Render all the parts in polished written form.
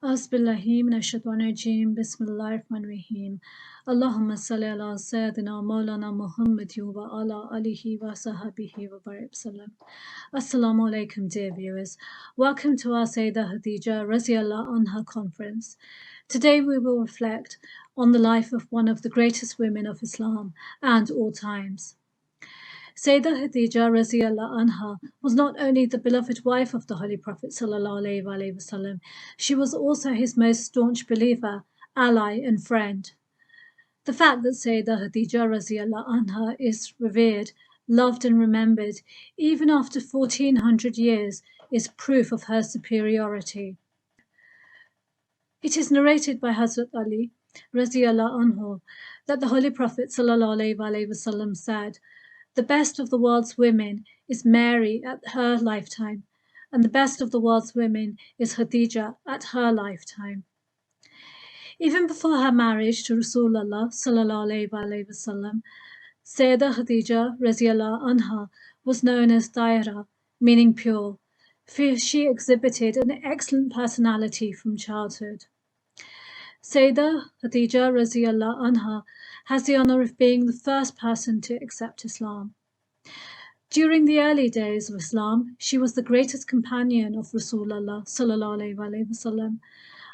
أعوذ بالله من الشيطان الرجيم بسم الله الرحمن الرحيم اللهم صل على سيدنا مولانا محمد وعلى آله وصحبه وبارك وسلم. Assalamu alaikum, dear viewers. Welcome to our Sayyidah Khadija Raziallah Anha conference. Today we will reflect on the life of one of the greatest women of Islam and all times. Sayyidah Khadija Raziallah Anha was not only the beloved wife of the Holy Prophet Sallallahu Alaihi Wasallam, she was also his most staunch believer, ally and friend. The fact that Sayyidah Khadija Raziallah Anha is revered, loved and remembered even after 1400 years is proof of her superiority. It is narrated by Hazrat Ali Raziallah Anhu that the Holy Prophet Sallallahu Alaihi Wasallam said, "The best of the world's women is Mary at her lifetime, and the best of the world's women is Khadija at her lifetime." Even before her marriage to Rasulullah Sallallahu Alaihi Wasallam, Sayyidah Khadija Raziallah Anha was known as Tahira, meaning pure, for she exhibited an excellent personality from childhood. Sayyidah Khadija Raziallah Anha has the honor of being the first person to accept Islam. During the early days of Islam, she was the greatest companion of Rasulullah Sallallahu Alaihi Wasallam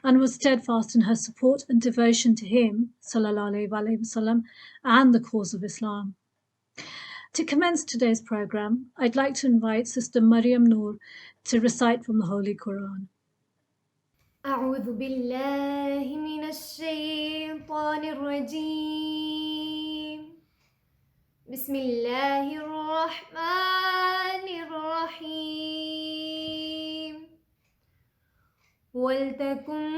and was steadfast in her support and devotion to him Sallallahu Alaihi Wasallam and the cause of Islam. To commence today's program, I'd like to invite Sister Maryam Noor to recite from the Holy Quran. أعوذ بالله من الشيطان الرجيم بسم الله الرحمن الرحيم ولتكن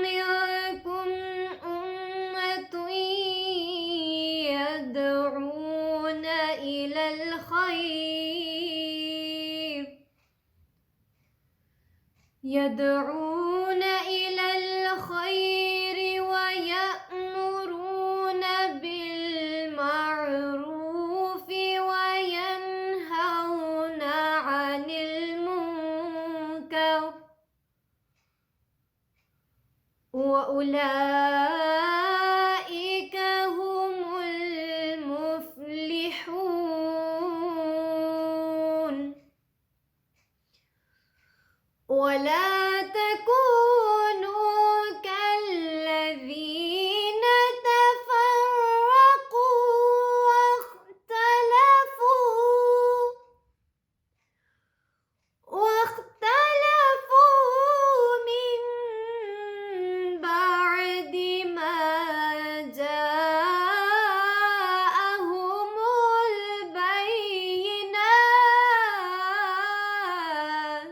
منكم أمة يدعون إلى الخير ويأمرون بالمعروف وينهون عن المنكر وأولئك هم المفلحون. ولا تكونوا كالذين تفرقوا واختلفوا من بعد ما جاءهم البينات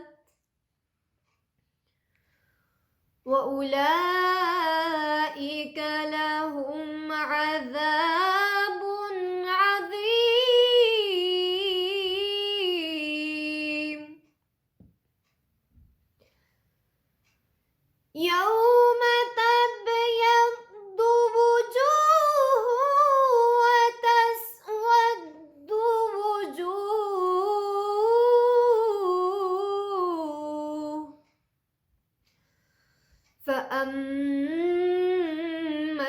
وأولئك لهم عذاب عظيم. يوم تبيض وجوه وتسود وجوه فأما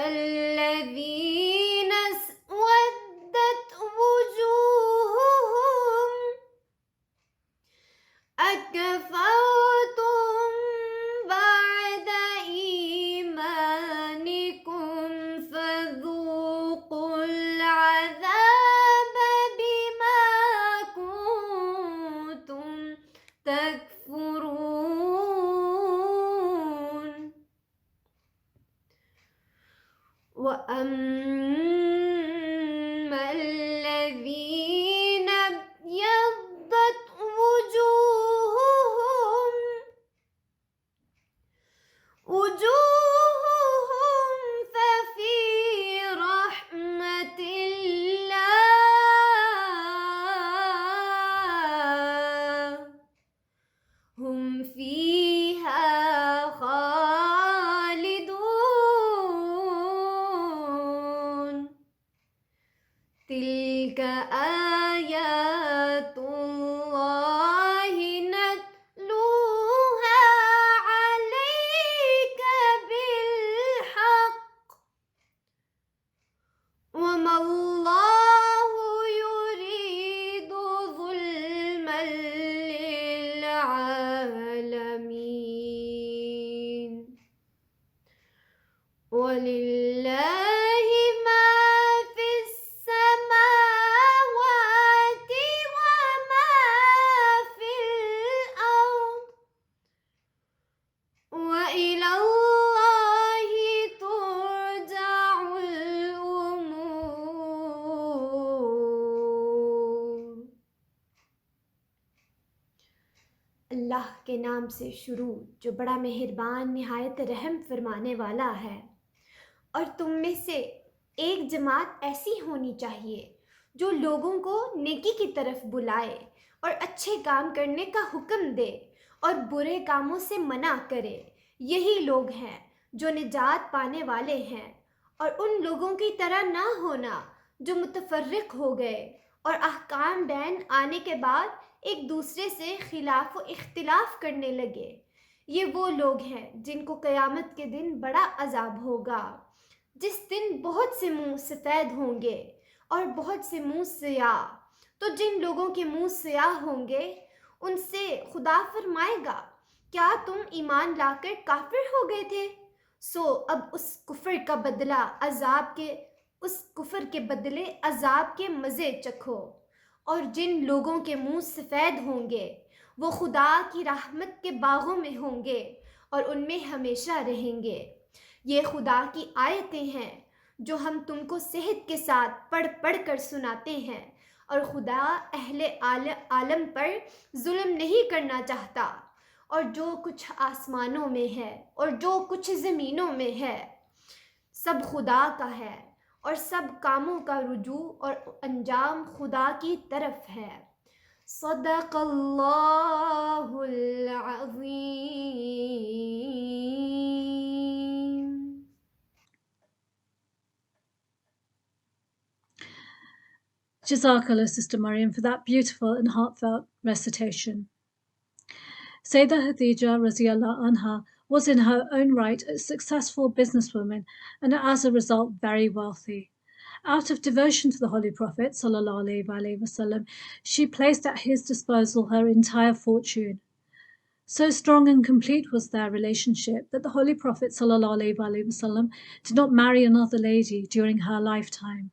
الذين اسودت وجوههم أكفرتم بعد إيمانكم فذوقوا العذاب بما كنتم تكفرون. وأما الذين ابيضت وجوههم ففي رحمة الله هم فيها خالدون. وَلِلَّهِ مَا فِي السَّمَاوَاتِ وَمَا فِي الْأَرْضِ وَإِلَى اللَّهِ تُرْجَعُ الْأُمُورُ۔ اللہ کے نام سے شروع جو بڑا مہربان نہایت رحم فرمانے والا ہے۔ اور تم میں سے ایک جماعت ایسی ہونی چاہیے جو لوگوں کو نیکی کی طرف بلائے اور اچھے کام کرنے کا حکم دے اور برے کاموں سے منع کرے۔ یہی لوگ ہیں جو نجات پانے والے ہیں۔ اور ان لوگوں کی طرح نہ ہونا جو متفرق ہو گئے اور احکام دین آنے کے بعد ایک دوسرے سے خلاف و اختلاف کرنے لگے۔ یہ وہ لوگ ہیں جن کو قیامت کے دن بڑا عذاب ہوگا، جس دن بہت سے منہ سفید ہوں گے اور بہت سے منہ سیاہ۔ تو جن لوگوں کے منہ سیاہ ہوں گے ان سے خدا فرمائے گا، کیا تم ایمان لا کر کافر ہو گئے تھے؟ سو اب اس کفر کے بدلے عذاب کے مزے چکھو۔ اور جن لوگوں کے منہ سفید ہوں گے وہ خدا کی رحمت کے باغوں میں ہوں گے اور ان میں ہمیشہ رہیں گے۔ یہ خدا کی آیتیں ہیں جو ہم تم کو صحت کے ساتھ پڑھ پڑھ کر سناتے ہیں، اور خدا اہل عالم پر ظلم نہیں کرنا چاہتا۔ اور جو کچھ آسمانوں میں ہے اور جو کچھ زمینوں میں ہے سب خدا کا ہے، اور سب کاموں کا رجوع اور انجام خدا کی طرف ہے۔ صدق اللہ العظیم۔ Jazakallah, Sister Maryam, for that beautiful and heartfelt recitation. Sayyidah Khadija Raziyallahu Anha was in her own right a successful businesswoman and as a result very wealthy. Out of devotion to the Holy Prophet ﷺ, she placed at his disposal her entire fortune. So strong and complete was their relationship that the Holy Prophet ﷺ did not marry another lady during her lifetime.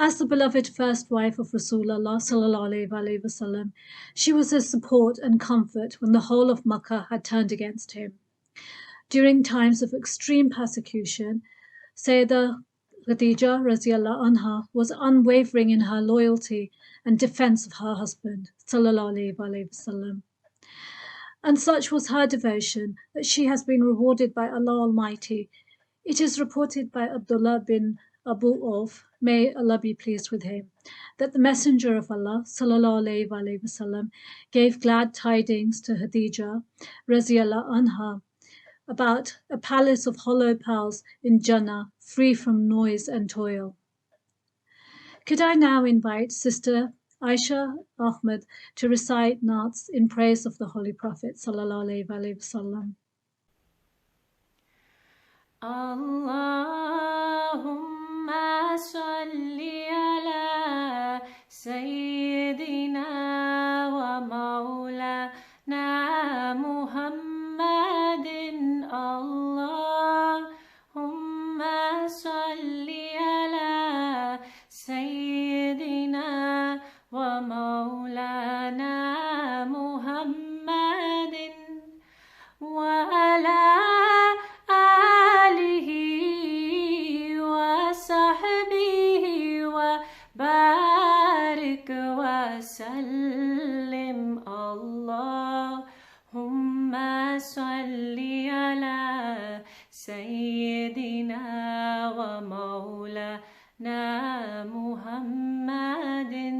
As the beloved first wife of Rasulullah ﷺ, she was his support and comfort when the whole of Makkah had turned against him. During times of extreme persecution, Sayyidah Khadija Raziyallahu Anha was unwavering in her loyalty and defense of her husband ﷺ. And such was her devotion that she has been rewarded by Allah Almighty. It is reported by Abdullah bin Abu Auf, may Allah be pleased with him, that the Messenger of Allah ﷺ gave glad tidings to Khadija Raziyallahu Anha about a palace of hollow pearls in Jannah, free from noise and toil. Could I now invite Sister Aisha Ahmed to recite Naats in praise of the Holy Prophet ﷺ. Allahumma salli ala Sayyidina wa Maulana Muhammadin. Allahumma salli ala Sayyidina wa Maulana Muhammadin wa ala alihi wa sahbihi wa barik wa sallim. Allahumma salli ala Sayyidina wa Maulana Muhammadin.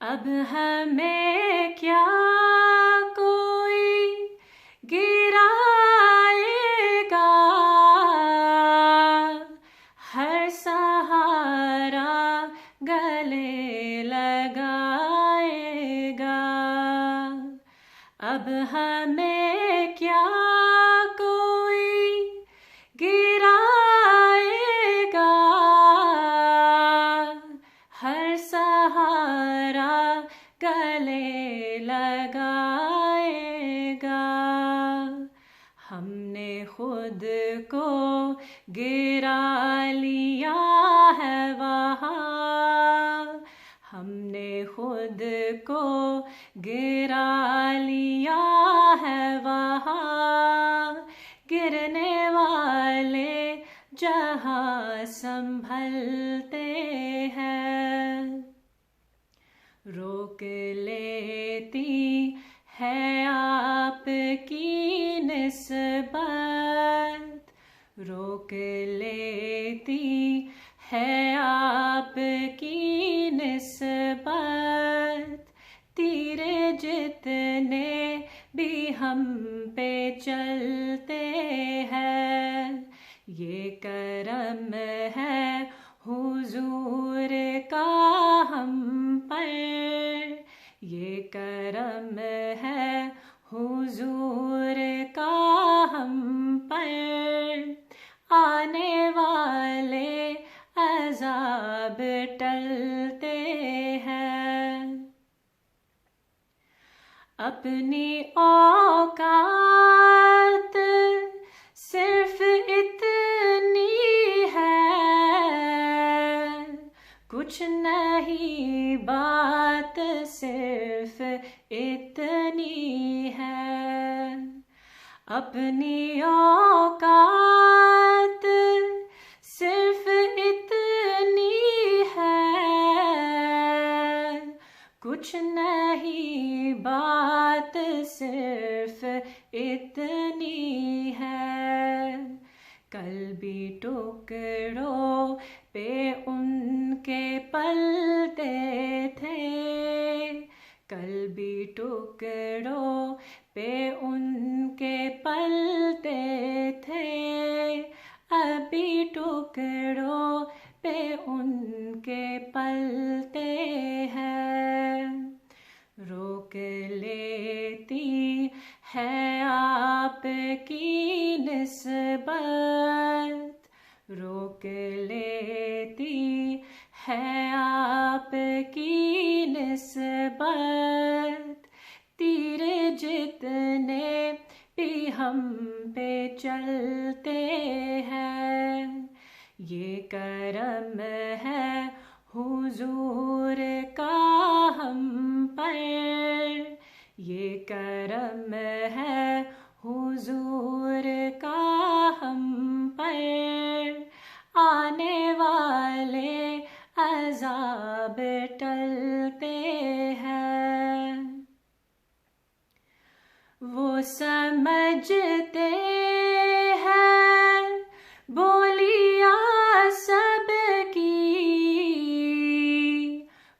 اب ہمیں کیا کوئی گرائے گا، ہر سہارا گلے لگائے گا. اب ہمیں کیا کوئی گرائے گا، ہر سہارا گلے لگائے گا. ہم نے خود کو گرا لیا ہے وہاں، ہم نے خود کو گرا لیا ہے وہاں. گرنے والے جہاں سنبھلتے ہیں، روک لیتی ہے آپ کی نسبت، روک لیتی ہے آپ کی نسبت. تیر جتنے بھی ہم پہ چلتے ہیں، یہ کرم ہے حضور کا ہم پر، یہ کرم ہے حضور کا ہم پر. آنے والے عذاب ٹلتے ہیں، اپنی اوقات صرف اتنی ہے، کچھ نہیں بات صرف اتنی ہے. اپنی اوقات صرف اتنی ہے، کچھ نہیں بات صرف اتنی ہے. کل بھی ٹکڑوں پہ ان کے پلتے تھے، کل بھی ٹکڑوں پہ ان کے پلتے تھے، ابھی ٹکڑوں پہ ان کے پلتے ہیں. روک لیتی ہے آپ کی نسبت، روک لیتی ہے آپ کی نسبت. تیر جتنے بھی ہم پہ چلتے ہیں، یہ کرم ہے حضور کا ہم پر، یہ کرم ہے حضور کا ہم پر. آنے والے عذاب ٹلتے ہیں، وہ سمجھتے ہیں بولیاں سب کی،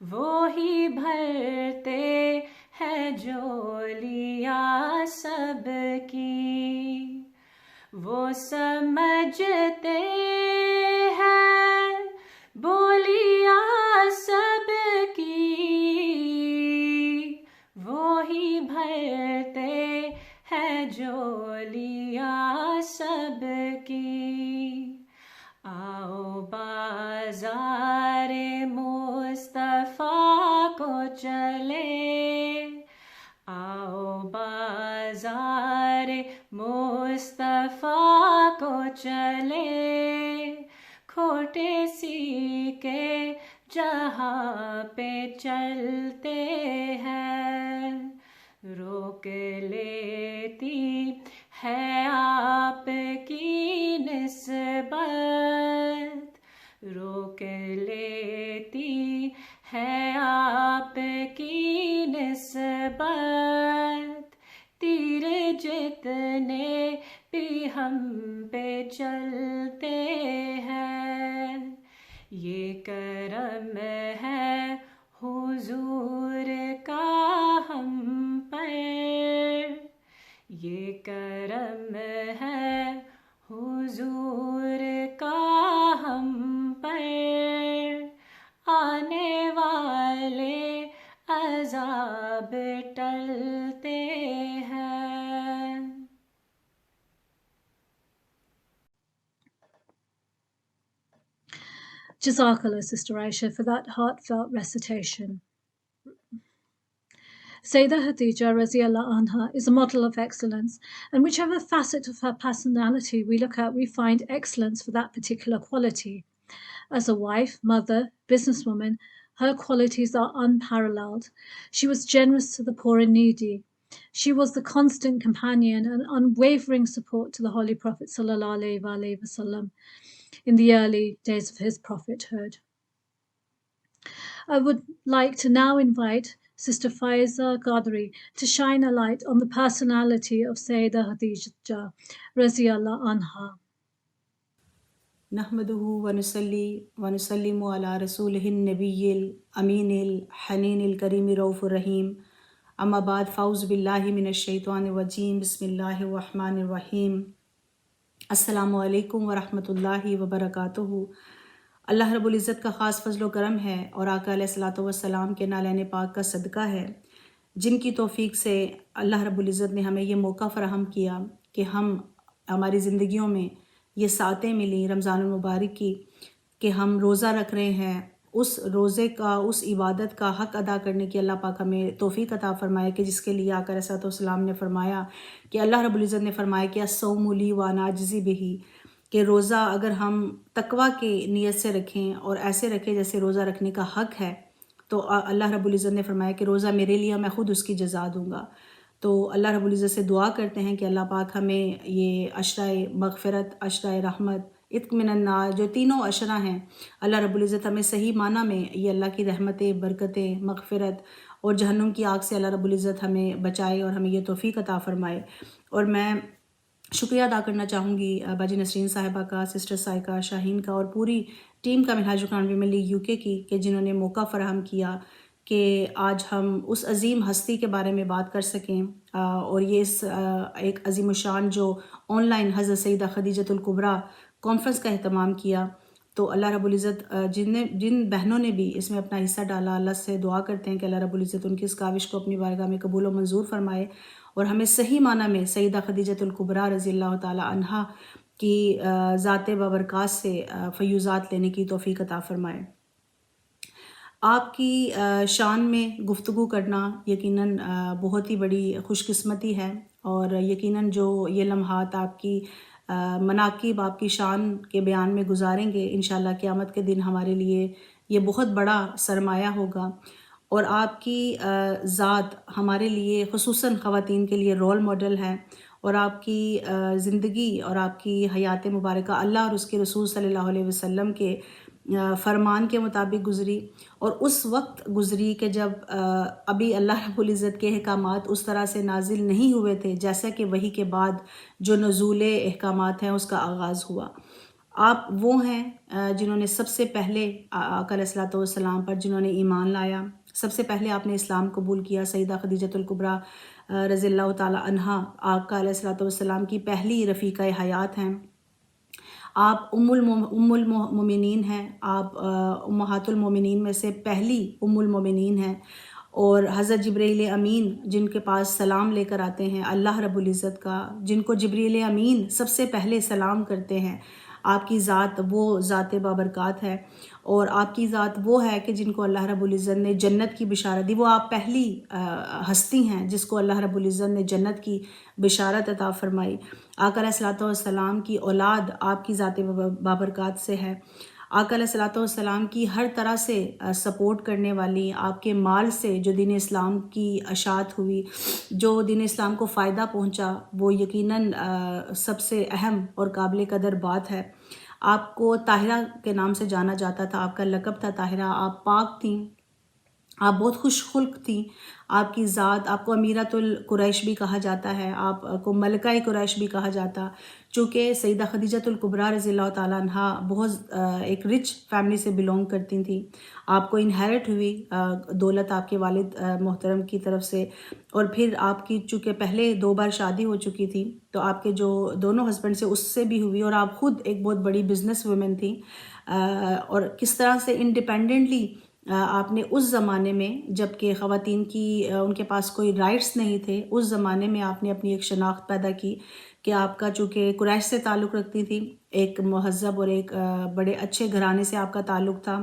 وہی بھرتے ہیں جولیاں سب کی. وہ سمجھتے ہیں بولیاں سب کی، وہی بھرتے ہیں جولیاں سب کی. آؤ بازار مصطفیٰ کو چلے، آؤ بازار مصطفیٰ کو چلے. کھوٹے سیکے جہاں پہ چلتے ہیں، روک لیتی ہے آپ کی نسبت، روک لیتی ہے آپ کی نسبت. تیر جتنے بھی ہم پہ چلتے ہیں، یہ کرم ہے حضور کرم ہے حضور کا ہم پر، آنے والے عذاب ٹلتے ہیں۔ Jazakallah, Sister Aisha, for that heartfelt recitation. Sayyidah Khadija Raziallahu Anha is a model of excellence, and whichever facet of her personality we look at, we find excellence for that particular quality. As a wife, mother, businesswoman, her qualities are unparalleled. She was generous to the poor and needy. She was the constant companion and unwavering support to the Holy Prophet ﷺ in the early days of his prophethood. I would like to now invite Sister Faiza Qadri to shine a light on the personality of Sayyidah Khadija Raziallahu Anha. نحمده ونصلي ونسلم على رسوله النبي الأمين الحنين الكريم رؤوف الرحيم اما بعد فاعوذ باللہ من الشیطان الرجیم بسم اللہ الرحمن الرحیم السلام علیکم ورحمۃ اللہ وبرکاتہ۔ اللہ رب العزت کا خاص فضل و کرم ہے اور آقا علیہ الصلوۃ والسلام کے نالین پاک کا صدقہ ہے، جن کی توفیق سے اللہ رب العزت نے ہمیں یہ موقع فراہم کیا کہ ہماری زندگیوں میں یہ ساعتیں ملی رمضان المبارک کی کہ ہم روزہ رکھ رہے ہیں۔ اس روزے کا، اس عبادت کا حق ادا کرنے کی اللہ پاک ہمیں توفیق عطا فرمائے کہ جس کے لیے آقا علیہ الصلوۃ والسلام نے فرمایا کہ اللہ رب العزت نے فرمایا کہ الصوم لی وانا اجزی بہ، کہ روزہ اگر ہم تقویٰ کی نیت سے رکھیں اور ایسے رکھیں جیسے روزہ رکھنے کا حق ہے، تو اللہ رب العزت نے فرمایا کہ روزہ میرے لیے، میں خود اس کی جزا دوں گا۔ تو اللہ رب العزت سے دعا کرتے ہیں کہ اللہ پاک ہمیں یہ عشرۂ مغفرت، عشرۂ رحمت، عتق من النار، جو تینوں عشرہ ہیں، اللہ رب العزت ہمیں صحیح معنی میں یہ اللہ کی رحمتیں، برکتیں، مغفرت اور جہنم کی آگ سے اللہ رب العزت ہمیں بچائے اور ہمیں یہ توفیق عطا فرمائے۔ اور میں شکریہ ادا کرنا چاہوں گی باجی نسرین صاحبہ کا، سسٹر سائقہ شاہین کا اور پوری ٹیم کا، منہاج القرآن ویمن لیگ UK کی، کہ جنہوں نے موقع فراہم کیا کہ آج ہم اس عظیم ہستی کے بارے میں بات کر سکیں، اور یہ اس ایک عظیم الشان جو آن لائن حضرت سیدہ خدیجۃ الکبریٰ کانفرنس کا اہتمام کیا۔ تو اللہ رب العزت جن بہنوں نے بھی اس میں اپنا حصہ ڈالا، اللہ سے دعا کرتے ہیں کہ اللہ رب العزت ان کی اس کاوش کو اپنی بارگاہ میں قبول و منظور فرمائے اور ہمیں صحیح معنی میں سیدہ خدیجۃ الکبریٰ رضی اللہ تعالی عنہا کی ذات بابرکات سے فیوزات لینے کی توفیق عطا فرمائے۔ آپ کی شان میں گفتگو کرنا یقیناً بہت ہی بڑی خوش قسمتی ہے، اور یقیناً جو یہ لمحات آپ کی مناقب، آپ کی شان کے بیان میں گزاریں گے، انشاءاللہ قیامت کے دن ہمارے لیے یہ بہت بڑا سرمایہ ہوگا، اور آپ کی ذات ہمارے لیے خصوصاً خواتین کے لیے رول ماڈل ہے، اور آپ کی زندگی اور آپ کی حیات مبارکہ اللہ اور اس کے رسول صلی اللہ علیہ وسلم کے فرمان کے مطابق گزری، اور اس وقت گزری کہ جب ابھی اللہ رب العزت کے احکامات اس طرح سے نازل نہیں ہوئے تھے جیسا کہ وحی کے بعد جو نزول احکامات ہیں اس کا آغاز ہوا۔ آپ وہ ہیں جنہوں نے سب سے پہلے آقا علیہ الصلوۃ والسلام پر جنہوں نے ایمان لایا، سب سے پہلے آپ نے اسلام قبول کیا۔ سیدہ خدیجۃ الکبریٰ رضی اللہ تعالی عنہا آقا علیہ الصلوۃ والسلام کی پہلی رفیقہ حیات ہیں۔ آپ ام المومنین ہیں، آپ امہات المومنین میں سے پہلی ام المومنین ہیں، اور حضرت جبرائیل امین جن کے پاس سلام لے کر آتے ہیں اللہ رب العزت کا، جن کو جبرائیل امین سب سے پہلے سلام کرتے ہیں، آپ کی ذات وہ ذات بابرکات ہے، اور آپ کی ذات وہ ہے کہ جن کو اللہ رب العزت نے جنت کی بشارت دی۔ وہ آپ پہلی ہستی ہیں جس کو اللہ رب العزت نے جنت کی بشارت عطا فرمائی۔ آقا علیہ الصلوۃ والسلام کی اولاد آپ کی ذات بابرکات سے ہے۔ آقا علیہ الصلوۃ والسلام کی ہر طرح سے سپورٹ کرنے والی، آپ کے مال سے جو دین اسلام کی اشاعت ہوئی، جو دین اسلام کو فائدہ پہنچا، وہ یقیناً سب سے اہم اور قابل قدر بات ہے۔ آپ کو طاہرہ کے نام سے جانا جاتا تھا، آپ کا لقب تھا طاہرہ، آپ پاک تھیں، آپ بہت خوش خلق تھیں، آپ کی ذات، آپ کو امیرۃ القریش بھی کہا جاتا ہے، آپ کو ملکہ قریش بھی کہا جاتا، چونکہ سیدہ خدیجۃ الکبریٰ رضی اللہ تعالیٰ عنہا بہت ایک رچ فیملی سے بلونگ کرتی تھیں. آپ کو انہیرٹ ہوئی دولت آپ کے والد محترم کی طرف سے، اور پھر آپ کی چونکہ پہلے 2 بار شادی ہو چکی تھی تو آپ کے جو دونوں ہسبینڈ سے اس سے بھی ہوئی، اور آپ خود ایک بہت بڑی بزنس وومن تھیں. اور کس طرح سے انڈیپینڈنٹلی آپ نے اس زمانے میں، جب کہ خواتین کی ان کے پاس کوئی رائٹس نہیں تھے، اس زمانے میں آپ نے اپنی ایک شناخت پیدا کی کہ آپ کا چونکہ قریش سے تعلق رکھتی تھی، ایک مہذب اور ایک بڑے اچھے گھرانے سے آپ کا تعلق تھا،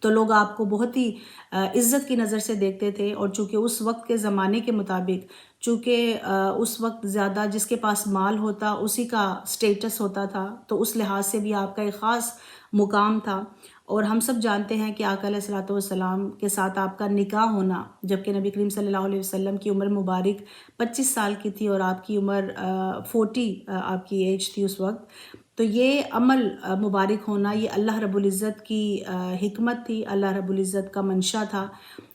تو لوگ آپ کو بہت ہی عزت کی نظر سے دیکھتے تھے. اور چونکہ اس وقت کے زمانے کے مطابق، چونکہ اس وقت زیادہ جس کے پاس مال ہوتا اسی کا سٹیٹس ہوتا تھا، تو اس لحاظ سے بھی آپ کا ایک خاص مقام تھا. اور ہم سب جانتے ہیں کہ آقا علیہ الصلوۃ والسلام کے ساتھ آپ کا نکاح ہونا، جبکہ نبی کریم صلی اللہ علیہ وسلم کی عمر مبارک 25 سال کی تھی اور آپ کی عمر 40 آپ کی ایج تھی اس وقت. تو یہ عمل مبارک ہونا، یہ اللہ رب العزت کی حکمت تھی، اللہ رب العزت کا منشا تھا،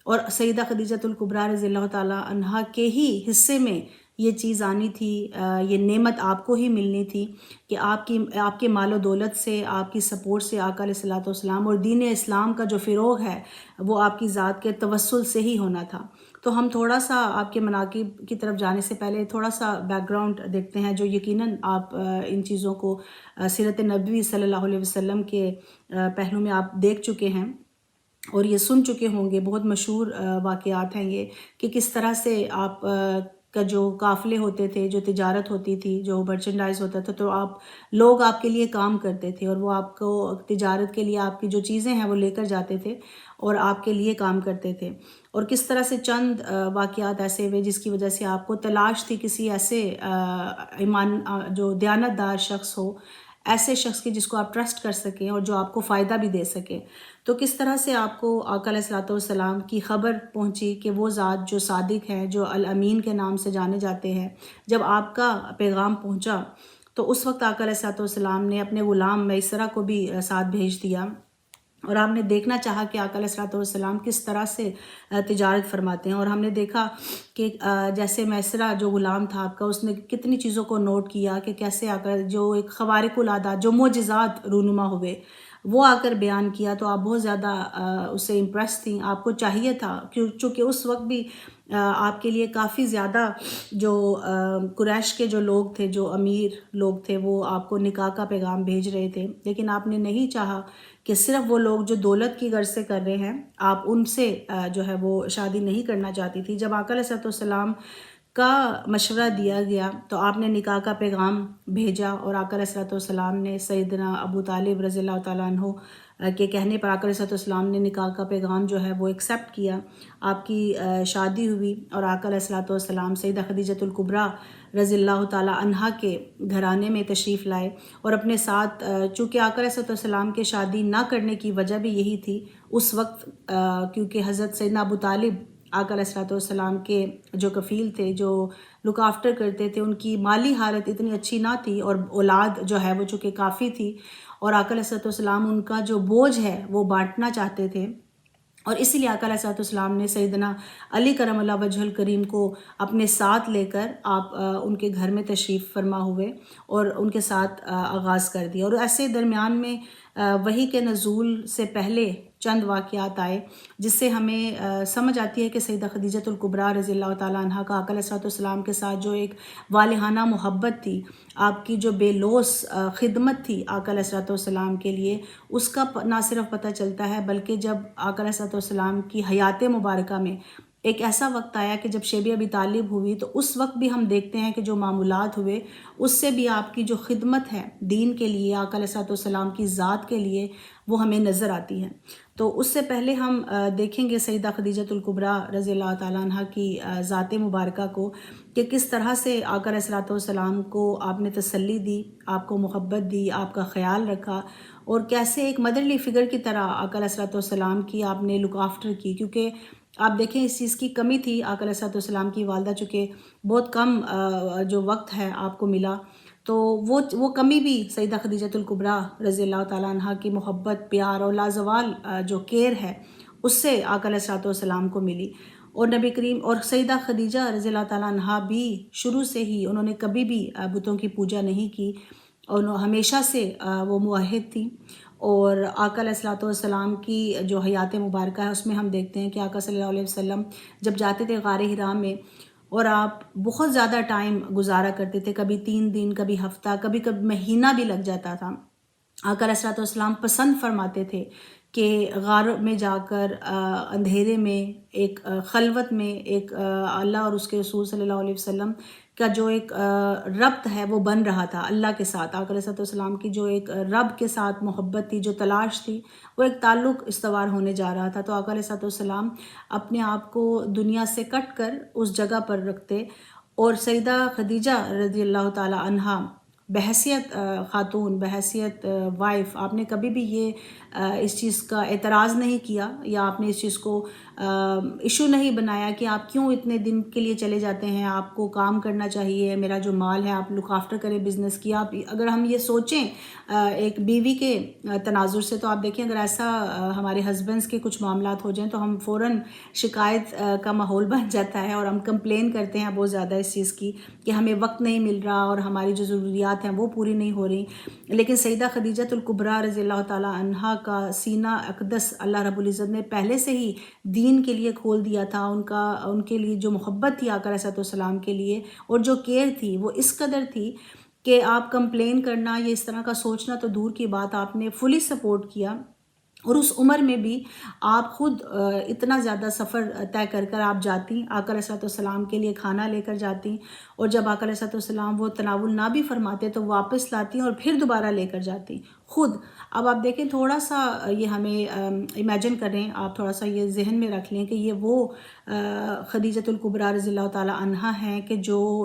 اور سیدہ خدیجۃ الکبریٰ رضی اللہ تعالیٰ عنہا کے ہی حصے میں یہ چیز آنی تھی، یہ نعمت آپ کو ہی ملنی تھی کہ آپ کے مال و دولت سے، آپ کی سپورٹ سے آقا علیہ الصلوۃ والسلام اور دین اسلام کا جو فروغ ہے وہ آپ کی ذات کے توسل سے ہی ہونا تھا. تو ہم تھوڑا سا آپ کے مناقب کی طرف جانے سے پہلے تھوڑا سا بیک گراؤنڈ دیکھتے ہیں، جو یقیناً آپ ان چیزوں کو سیرت نبوی صلی اللہ علیہ وسلم کے پہلو میں آپ دیکھ چکے ہیں اور یہ سن چکے ہوں گے. بہت مشہور واقعات ہیں یہ، کہ کس طرح سے آپ کا جو قافلے ہوتے تھے، جو تجارت ہوتی تھی، جو مرچنڈائز ہوتا تھا، تو لوگ آپ کے لیے کام کرتے تھے اور وہ آپ کو تجارت کے لیے آپ کی جو چیزیں ہیں وہ لے کر جاتے تھے اور آپ کے لیے کام کرتے تھے. اور کس طرح سے چند واقعات ایسے ہوئے جس کی وجہ سے آپ کو تلاش تھی کسی ایسے جو دیانتدار شخص ہو، ایسے شخص کی جس کو آپ ٹرسٹ کر سکیں اور جو آپ کو فائدہ بھی دے سکے. تو کس طرح سے آپ کو آقا علیہ الصلوۃ والسلام کی خبر پہنچی کہ وہ ذات جو صادق ہے، جو الامین کے نام سے جانے جاتے ہیں، جب آپ کا پیغام پہنچا تو اس وقت آقا علیہ الصلوۃ والسلام نے اپنے غلام میسرہ کو بھی ساتھ بھیج دیا، اور آپ نے دیکھنا چاہا کہ آقا علیہ الصلوۃ والسلام کس طرح سے تجارت فرماتے ہیں. اور ہم نے دیکھا کہ جیسے میسرہ جو غلام تھا آپ کا، اس نے کتنی چیزوں کو نوٹ کیا کہ کیسے آقا جو ایک خوارق العادات، جو معجزات رونما ہوئے وہ آ کر بیان کیا، تو آپ بہت زیادہ اس سے امپریس تھیں. آپ کو چاہیے تھا چونکہ اس وقت بھی آپ کے لیے کافی زیادہ جو قریش کے جو لوگ تھے، جو امیر لوگ تھے، وہ آپ کو نکاح کا پیغام بھیج رہے تھے، لیکن آپ نے نہیں چاہا کہ صرف وہ لوگ جو دولت کی غرض سے کر رہے ہیں، آپ ان سے جو ہے وہ شادی نہیں کرنا چاہتی تھی. جب آقا علیہ السلام کا مشورہ دیا گیا تو آپ نے نکاح کا پیغام بھیجا، اور آقا علیہ السلام نے سیدنا ابو طالب رضی اللہ تعالیٰ عنہ کے کہنے پر آقا علیہ السلام نے نکاح کا پیغام جو ہے وہ ایکسیپٹ کیا. آپ کی شادی ہوئی اور آقا علیہ السلام سیدہ خدیجۃ الکبریٰ رضی اللہ تعالیٰ عنہا کے گھرانے میں تشریف لائے، اور اپنے ساتھ چونکہ آقا علیہ السلام کے شادی نہ کرنے کی وجہ بھی یہی تھی اس وقت، کیونکہ حضرت سیدنا ابو طالب آقا علیہ السلام کے جو کفیل تھے، جو لک آفٹر کرتے تھے، ان کی مالی حالت اتنی اچھی نہ تھی، اور اولاد جو ہے وہ چونکہ کافی تھی، اور آقا علیہ السلام ان کا جو بوجھ ہے وہ بانٹنا چاہتے تھے. اور اسی لیے آقا علیہ السلام نے سیدنا علی کرم اللہ وجہ الکریم کو اپنے ساتھ لے کر آپ ان کے گھر میں تشریف فرما ہوئے اور ان کے ساتھ آغاز کر دیا. اور ایسے درمیان میں وحی کے نزول سے پہلے چند واقعات آئے جس سے ہمیں سمجھ آتی ہے کہ سیدہ خدیجۃ الکبریٰ رضی اللہ تعالیٰ عنہا کا آقا علیہ السلام کے ساتھ جو ایک والہانہ محبت تھی، آپ کی جو بے لوث خدمت تھی آقا علیہ السلام کے لیے، اس کا نہ صرف پتہ چلتا ہے بلکہ جب آقا علیہ السلام کی حیات مبارکہ میں ایک ایسا وقت آیا کہ جب شیب ابی طالب ہوئی، تو اس وقت بھی ہم دیکھتے ہیں کہ جو معمولات ہوئے اس سے بھی آپ کی جو خدمت ہے دین کے لیے، آقا علیہ السلام کی ذات کے لیے، وہ ہمیں نظر آتی ہے. تو اس سے پہلے ہم دیکھیں گے سیدہ خدیجۃ الکبریٰ رضی اللہ تعالیٰ عنہ کی ذات مبارکہ کو، کہ کس طرح سے آقا علیہ السلام کو آپ نے تسلی دی، آپ کو محبت دی، آپ کا خیال رکھا، اور کیسے ایک مدرلی فگر کی طرح آقا علیہ السلام کی آپ نے لک آفٹر کی. کیونکہ آپ دیکھیں اس چیز کی کمی تھی، آقا علیہ السلام کی والدہ چونکہ بہت کم جو وقت ہے آپ کو ملا، تو وہ کمی بھی سیدہ خدیجۃ الکبریٰ رضی اللہ تعالیٰ عنہ کی محبت، پیار اور لازوال جو کیئر ہے اس سے آقا علیہ الصلوۃ والسلام کو ملی. اور نبی کریم اور سیدہ خدیجہ رضی اللہ تعالیٰ عنہا بھی شروع سے ہی انہوں نے کبھی بھی بتوں کی پوجا نہیں کی، اور ہمیشہ سے وہ موحد تھی. اور آقا علیہ الصلوۃ والسلام کی جو حیات مبارکہ ہے اس میں ہم دیکھتے ہیں کہ آقا صلی اللہ علیہ وسلم جب جاتے تھے غار حرا میں، اور آپ بہت زیادہ ٹائم گزارا کرتے تھے، کبھی 3 دن، کبھی ہفتہ، کبھی کبھی مہینہ بھی لگ جاتا تھا. آقا علیہ الصلوۃ والسلام پسند فرماتے تھے کہ غار میں جا کر اندھیرے میں ایک خلوت میں ایک اللہ اور اس کے رسول صلی اللہ علیہ وسلم کا جو ایک ربط ہے وہ بن رہا تھا اللہ کے ساتھ. آقا علیہ الصلوۃ والسلام کی جو ایک رب کے ساتھ محبت تھی، جو تلاش تھی، وہ ایک تعلق استوار ہونے جا رہا تھا. تو آقا علیہ الصلوۃ والسلام اپنے آپ کو دنیا سے کٹ کر اس جگہ پر رکھتے، اور سیدہ خدیجہ رضی اللہ تعالی عنہا بحیثیت خاتون، بحیثیت وائف، آپ نے کبھی بھی یہ اس چیز کا اعتراض نہیں کیا، یا آپ نے اس چیز کو ایشو نہیں بنایا کہ آپ کیوں اتنے دن کے لیے چلے جاتے ہیں، آپ کو کام کرنا چاہیے، میرا جو مال ہے آپ لک آفٹر کریں بزنس کی. آپ اگر ہم یہ سوچیں ایک بیوی کے تناظر سے، تو آپ دیکھیں اگر ایسا ہمارے ہسبینڈس کے کچھ معاملات ہو جائیں تو ہم فوراً شکایت کا ماحول بن جاتا ہے، اور ہم کمپلین کرتے ہیں بہت زیادہ اس چیز کی کہ ہمیں وقت نہیں مل رہا اور ہماری جو ضروریات ہیں وہ پوری نہیں ہو رہی. لیکن سیدہ خدیجہ الکبریٰ رضی اللہ تعالی عنہا کا سینہ اقدس اللہ رب العزت نے پہلے سے ہی دین کے لیے کھول دیا تھا. ان کے لیے جو محبت تھی آقا علیہ السلام کے لیے، اور جو کیئر تھی، وہ اس قدر تھی کہ آپ کمپلین کرنا یا اس طرح کا سوچنا تو دور کی بات، آپ نے فلی سپورٹ کیا. اور اس عمر میں بھی آپ خود اتنا زیادہ سفر طے کر کر آپ جاتی، آقا علیہ السلام کے لیے کھانا لے کر جاتی، اور جب آقا علیہ السلام وہ تناول نہ بھی فرماتے تو واپس لاتی اور پھر دوبارہ لے کر جاتی خود. اب آپ دیکھیں تھوڑا سا یہ ہمیں امیجن کریں، آپ تھوڑا سا یہ ذہن میں رکھ لیں کہ یہ وہ خدیجہ الکبریٰ رضی اللہ تعالی عنہا ہیں کہ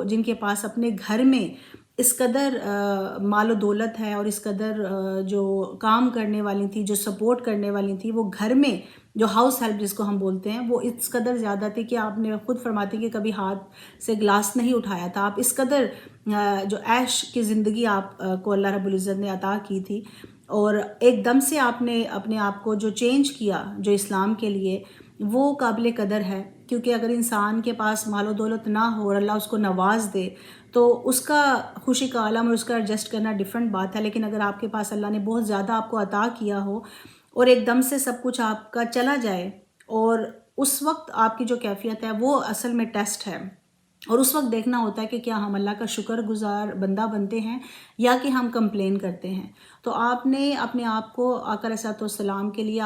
جن کے پاس اپنے گھر میں اس قدر مال و دولت ہے، اور اس قدر جو کام کرنے والی تھی، جو سپورٹ کرنے والی تھی، وہ گھر میں جو ہاؤس ہیلپ جس کو ہم بولتے ہیں، وہ اس قدر زیادہ تھی کہ آپ نے خود فرماتی کہ کبھی ہاتھ سے گلاس نہیں اٹھایا تھا. آپ اس قدر جو عیش کی زندگی آپ کو اللہ رب العزت نے عطا کی تھی، اور ایک دم سے آپ نے اپنے آپ کو جو چینج کیا جو اسلام کے لیے، وہ قابل قدر ہے. کیونکہ اگر انسان کے پاس مال و دولت نہ ہو اور اللہ اس کو نواز دے تو اس کا خوشی کا عالم اور اس کا ایڈجسٹ کرنا ڈیفرنٹ بات ہے. لیکن اگر آپ کے پاس اللہ نے بہت زیادہ آپ کو عطا کیا ہو اور ایک دم سے سب کچھ آپ کا چلا جائے، اور اس وقت آپ کی جو کیفیت ہے وہ اصل میں ٹیسٹ ہے. اور اس وقت دیکھنا ہوتا ہے کہ کیا ہم اللہ کا شکر گزار بندہ بنتے ہیں یا کہ ہم کمپلین کرتے ہیں. تو آپ نے اپنے آپ کو آقا علیہ السلام کے لیے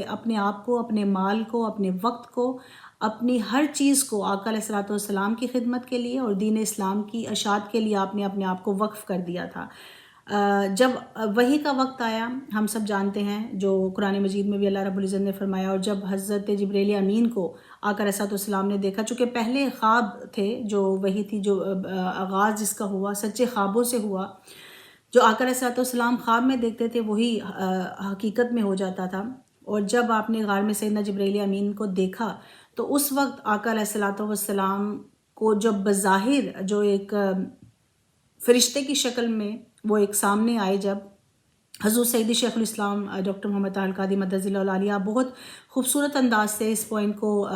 اپنے آپ کو، اپنے مال کو، اپنے وقت کو، اپنی ہر چیز کو آقا علیہ السلام کی خدمت کے لیے اور دین اسلام کی اشاعت کے لیے آپ نے اپنے آپ کو وقف کر دیا تھا. جب وحی کا وقت آیا، ہم سب جانتے ہیں جو قرآن مجید میں بھی اللہ رب العزت نے فرمایا، اور جب حضرت جبریل امین کو آقا علیہ السلام نے دیکھا، چونکہ پہلے خواب تھے جو وحی تھی، جو آغاز جس کا ہوا سچے خوابوں سے ہوا، جو آقا علیہ السلام خواب میں دیکھتے تھے وہی حقیقت میں ہو جاتا تھا. اور جب آپ نے غار میں سیدنا جبریل امین کو دیکھا تو اس وقت آقا علیہ السلام کو جب بظاہر جو ایک فرشتے کی شکل میں وہ ایک سامنے آئے، جب حضور سیدی شیخ الاسلام ڈاکٹر محمد طاہر القادری مدظ اللہ علیہ بہت خوبصورت انداز سے اس پوائنٹ کو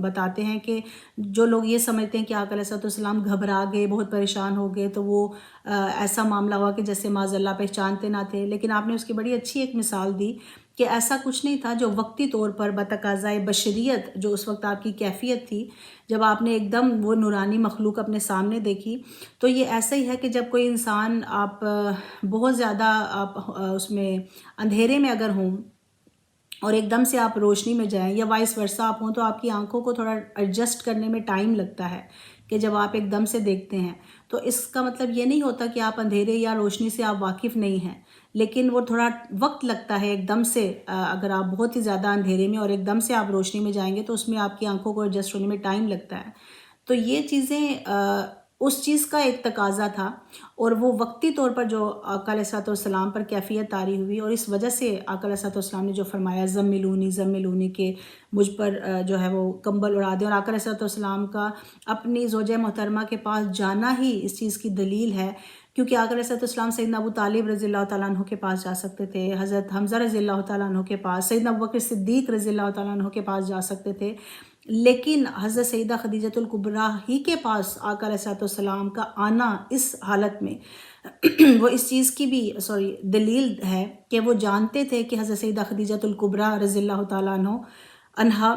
بتاتے ہیں کہ جو لوگ یہ سمجھتے ہیں کہ آقا علیہ السلام گھبرا گئے، بہت پریشان ہو گئے، تو وہ ایسا معاملہ ہوا کہ جیسے معاذ اللہ پہچانتے نہ تھے. لیکن آپ نے اس کی بڑی اچھی ایک مثال دی کہ ایسا کچھ نہیں تھا، جو وقتی طور پر بتقاضائے بشریت جو اس وقت آپ کی کیفیت تھی، جب آپ نے ایک دم وہ نورانی مخلوق اپنے سامنے دیکھی، تو یہ ایسا ہی ہے کہ جب کوئی انسان آپ بہت زیادہ آپ اس میں اندھیرے میں اگر ہوں اور ایک دم سے آپ روشنی میں جائیں، یا وائس ورثہ آپ ہوں، تو آپ کی آنکھوں کو تھوڑا ایڈجسٹ کرنے میں ٹائم لگتا ہے کہ جب آپ ایک دم سے دیکھتے ہیں. تو اس کا مطلب یہ نہیں ہوتا کہ آپ اندھیرے یا روشنی سے آپ واقف نہیں ہیں، لیکن وہ تھوڑا وقت لگتا ہے. ایک دم سے اگر آپ بہت ہی زیادہ اندھیرے میں اور ایک دم سے آپ روشنی میں جائیں گے تو اس میں آپ کی آنکھوں کو ایڈجسٹ ہونے میں ٹائم لگتا ہے. تو یہ چیزیں اس چیز کا ایک تقاضا تھا، اور وہ وقتی طور پر جو آقا علیہ السلام پر کیفیت طاری ہوئی، اور اس وجہ سے آقا علیہ السلام نے جو فرمایا زملونی کہ مجھ پر جو ہے وہ کمبل اڑا دیں. اور آقا علیہ السلام کا اپنی زوجہ محترمہ کے پاس جانا ہی اس چیز کی دلیل ہے کیونکہ آقا علیہ السلام سیدنا ابو طالب رضی اللہ تعالیٰ عنہ کے پاس جا سکتے تھے، حضرت حمزہ رضی اللہ تعالیٰ عنہ کے پاس، سیدنا ابوبکر صدیق رضی اللہ تعالیٰ عنہ کے پاس جا سکتے تھے، لیکن حضرت سیدہ خدیجۃ الکبریٰ ہی کے پاس آقا علیہ السلام کا آنا اس حالت میں وہ اس چیز کی بھی دلیل ہے کہ وہ جانتے تھے کہ حضرت سیدہ خدیجۃ الکبریٰ رضی اللہ تعالیٰ عنہا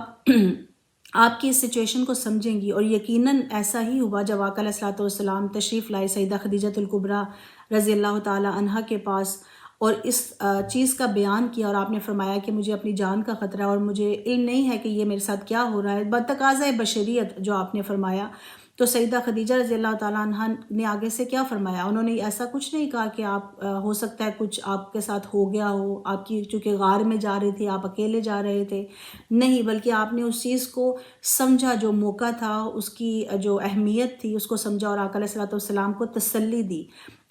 آپ کی اس سچویشن کو سمجھیں گی، اور یقیناً ایسا ہی ہوا جب آقا علیہ السلام تشریف لائے سیدہ خدیجۃ الکبریٰ رضی اللہ تعالیٰ عنہا کے پاس، اور اس چیز کا بیان کیا، اور آپ نے فرمایا کہ مجھے اپنی جان کا خطرہ ہے اور مجھے علم نہیں ہے کہ یہ میرے ساتھ کیا ہو رہا ہے، بتقاضۂ بشریت جو آپ نے فرمایا، تو سیدہ خدیجہ رضی اللہ تعالیٰ عنہ نے آگے سے کیا فرمایا؟ انہوں نے ایسا کچھ نہیں کہا کہ آپ ہو سکتا ہے کچھ آپ کے ساتھ ہو گیا ہو، آپ کی چونکہ غار میں جا رہی تھی، آپ اکیلے جا رہے تھے، نہیں، بلکہ آپ نے اس چیز کو سمجھا، جو موقع تھا، اس کی جو اہمیت تھی اس کو سمجھا، اور آقا علیہ السلام کو تسلی دی،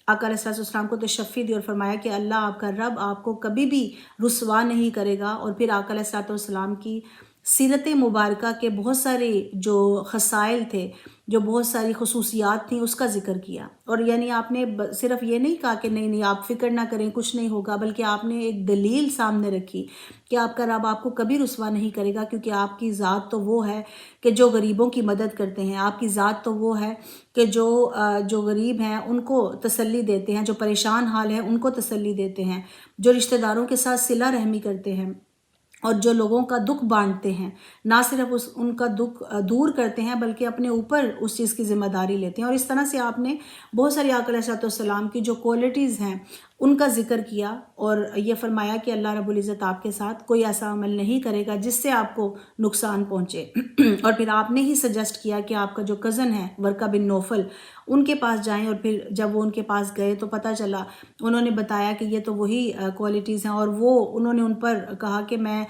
آقا علیہ السلام کو تشفی دی، اور فرمایا کہ اللہ آپ کا رب آپ کو کبھی بھی رسوا نہیں کرے گا، اور پھر آقا علیہ السلام کی سیرت مبارکہ کے بہت سارے جو خصائل تھے، جو بہت ساری خصوصیات تھیں، اس کا ذکر کیا، اور یعنی آپ نے صرف یہ نہیں کہا کہ نہیں آپ فکر نہ کریں کچھ نہیں ہوگا، بلکہ آپ نے ایک دلیل سامنے رکھی کہ آپ کا رب آپ کو کبھی رسوا نہیں کرے گا، کیونکہ آپ کی ذات تو وہ ہے کہ جو غریبوں کی مدد کرتے ہیں، آپ کی ذات تو وہ ہے کہ جو غریب ہیں ان کو تسلی دیتے ہیں، جو پریشان حال ہیں ان کو تسلی دیتے ہیں، جو رشتہ داروں کے ساتھ صلہ رحمی کرتے ہیں، اور جو لوگوں کا دکھ بانٹتے ہیں، نہ صرف ان کا دکھ دور کرتے ہیں بلکہ اپنے اوپر اس چیز کی ذمہ داری لیتے ہیں، اور اس طرح سے آپ نے بہت ساری آقا علیہ السلام کی جو کوالٹیز ہیں ان کا ذکر کیا، اور یہ فرمایا کہ اللہ رب العزت آپ کے ساتھ کوئی ایسا عمل نہیں کرے گا جس سے آپ کو نقصان پہنچے، اور پھر آپ نے ہی سجیسٹ کیا کہ آپ کا جو کزن ہے ورقہ بن نوفل ان کے پاس جائیں، اور پھر جب وہ ان کے پاس گئے تو پتہ چلا، انہوں نے بتایا کہ یہ تو وہی کوالٹیز ہیں، اور انہوں نے ان پر کہا کہ میں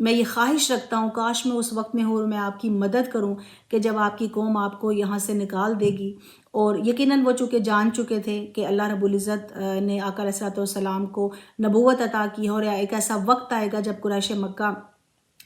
یہ خواہش رکھتا ہوں کاش میں اس وقت میں ہوں اور میں آپ کی مدد کروں کہ جب آپ کی قوم آپ کو یہاں سے نکال دے گی، اور یقیناً وہ چونکہ جان چکے تھے کہ اللہ رب العزت نے آقا علیہ السلام کو نبوت عطا کی، اور ایک ایسا وقت آئے گا جب قریش مکہ،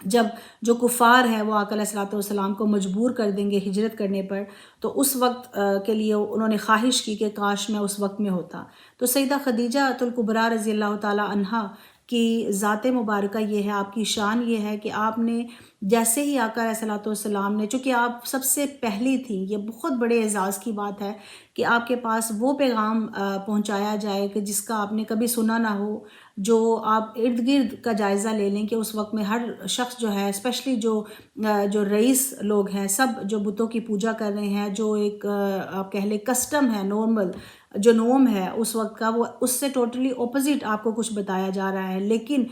جب جو کفار ہیں وہ آقا علیہ السلام کو مجبور کر دیں گے ہجرت کرنے پر، تو اس وقت کے لیے انہوں نے خواہش کی کہ کاش میں اس وقت میں ہوتا۔ تو سیدہ خدیجہ الکبریٰ رضی اللہ تعالیٰ عنہا کی ذات مبارکہ یہ ہے، آپ کی شان یہ ہے کہ آپ نے جیسے ہی آقا علیہ السلام نے، چونکہ آپ سب سے پہلی تھیں، یہ بہت بڑے اعزاز کی بات ہے کہ آپ کے پاس وہ پیغام پہنچایا جائے کہ جس کا آپ نے کبھی سنا نہ ہو، جو آپ ارد گرد کا جائزہ لے لیں کہ اس وقت میں ہر شخص جو ہے، اسپیشلی جو رئیس لوگ ہیں، سب جو بتوں کی پوجا کر رہے ہیں، جو ایک آپ کہہ لیں کسٹم ہے، نارمل جو نوم ہے اس وقت کا، وہ اس سے ٹوٹلی اپوزٹ آپ کو کچھ بتایا جا رہا ہے، لیکن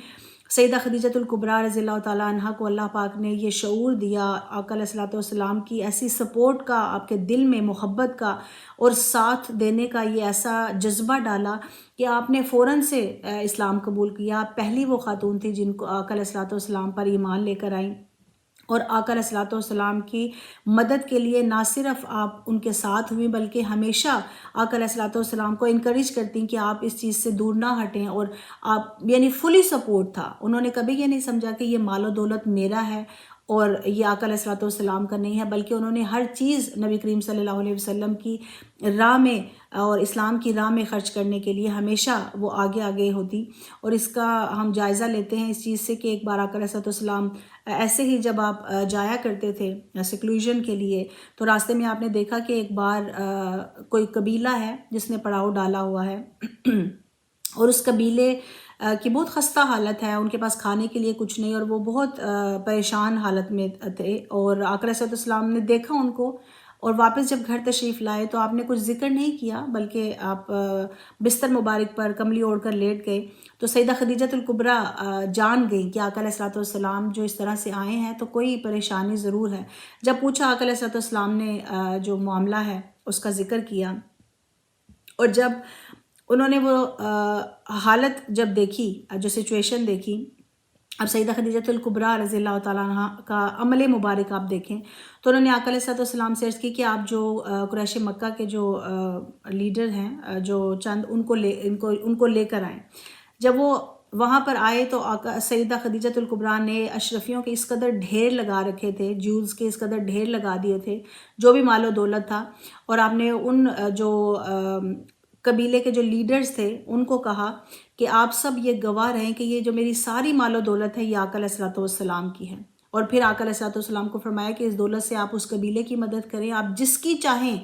سیدہ خدیجۃ الکبریٰ رضی اللہ تعالیٰ عنہ کو اللہ پاک نے یہ شعور دیا، آقا علیہ السلام کی ایسی سپورٹ کا، آپ کے دل میں محبت کا اور ساتھ دینے کا یہ ایسا جذبہ ڈالا کہ آپ نے فوراً سے اسلام قبول کیا۔ آپ پہلی وہ خاتون تھی جن کو آقا علیہ السلام پر ایمان لے کر آئیں، اور آقا علیہ السلام کی مدد کے لیے نہ صرف آپ ان کے ساتھ ہوئیں بلکہ ہمیشہ آقا علیہ السلام کو انکریج کرتی کہ آپ اس چیز سے دور نہ ہٹیں، اور آپ یعنی فلی سپورٹ تھا، انہوں نے کبھی یہ نہیں سمجھا کہ یہ مال و دولت میرا ہے اور یہ آقا علیہ السلام کا نہیں ہے، بلکہ انہوں نے ہر چیز نبی کریم صلی اللہ علیہ وسلم کی راہ میں اور اسلام کی راہ میں خرچ کرنے کے لیے ہمیشہ وہ آگے ہوتی۔ اور اس کا ہم جائزہ لیتے ہیں اس چیز سے کہ ایک بار آقا علیہ السلام ایسے ہی جب آپ جایا کرتے تھے سیکلوژن کے لیے، تو راستے میں آپ نے دیکھا کہ ایک بار کوئی قبیلہ ہے جس نے پڑاؤ ڈالا ہوا ہے اور اس قبیلے کی بہت خستہ حالت ہے، ان کے پاس کھانے کے لیے کچھ نہیں، اور وہ بہت پریشان حالت میں تھے، اور آقا علیہ السلام نے دیکھا ان کو، اور واپس جب گھر تشریف لائے تو آپ نے کچھ ذکر نہیں کیا بلکہ آپ بستر مبارک پر کملی اوڑھ کر لیٹ گئے۔ تو سیدہ خدیجۃ الکبریٰ جان گئی کہ آقا علیہ السلام جو اس طرح سے آئے ہیں تو کوئی پریشانی ضرور ہے۔ جب پوچھا آقا علیہ السلام نے جو معاملہ ہے اس کا ذکر کیا، اور جب انہوں نے وہ حالت جب دیکھی، جو سچویشن دیکھی، اب سیدہ خدیجۃ الکبریٰ رضی اللہ تعالیٰ عنہ کا عمل مبارک آپ دیکھیں تو انہوں نے آقا علیہ السلام سے عرض کی کہ آپ جو قریش مکہ کے جو لیڈر ہیں، جو چند ان کو لے کر آئیں۔ جب وہ وہاں پر آئے تو سیدہ خدیجۃ الکبریٰ نے اشرفیوں کے اس قدر ڈھیر لگا رکھے تھے، جولز کے اس قدر ڈھیر لگا دیے تھے، جو بھی مال و دولت تھا، اور آپ نے ان جو قبیلے کے جو لیڈرز تھے ان کو کہا کہ آپ سب یہ گواہ رہیں کہ یہ جو میری ساری مال و دولت ہے یہ آقا علیہ الصلوۃ والسلام کی ہے. اور پھر آقا علیہ الصلوۃ والسلام کو فرمایا کہ اس دولت سے آپ اس قبیلے کی مدد کریں، آپ جس کی چاہیں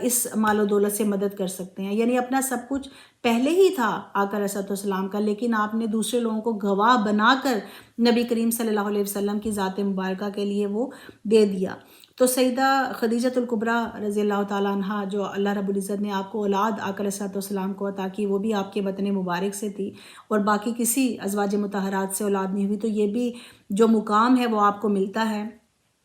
اس مال و دولت سے مدد کر سکتے ہیں. یعنی اپنا سب کچھ پہلے ہی تھا آقا علیہ الصلوۃ والسلام کا، لیکن آپ نے دوسرے لوگوں کو گواہ بنا کر نبی کریم صلی اللہ علیہ وسلم کی ذات مبارکہ کے لیے وہ دے دیا. تو سیدہ خدیجۃ الکبریٰ رضی اللہ تعالیٰ عنہ، جو اللہ رب العزت نے آپ کو اولاد آقا علیہ الصلوۃ والسلام کو عطا کی، وہ بھی آپ کے وطن مبارک سے تھی اور باقی کسی ازواج مطہرات سے اولاد نہیں ہوئی، تو یہ بھی جو مقام ہے وہ آپ کو ملتا ہے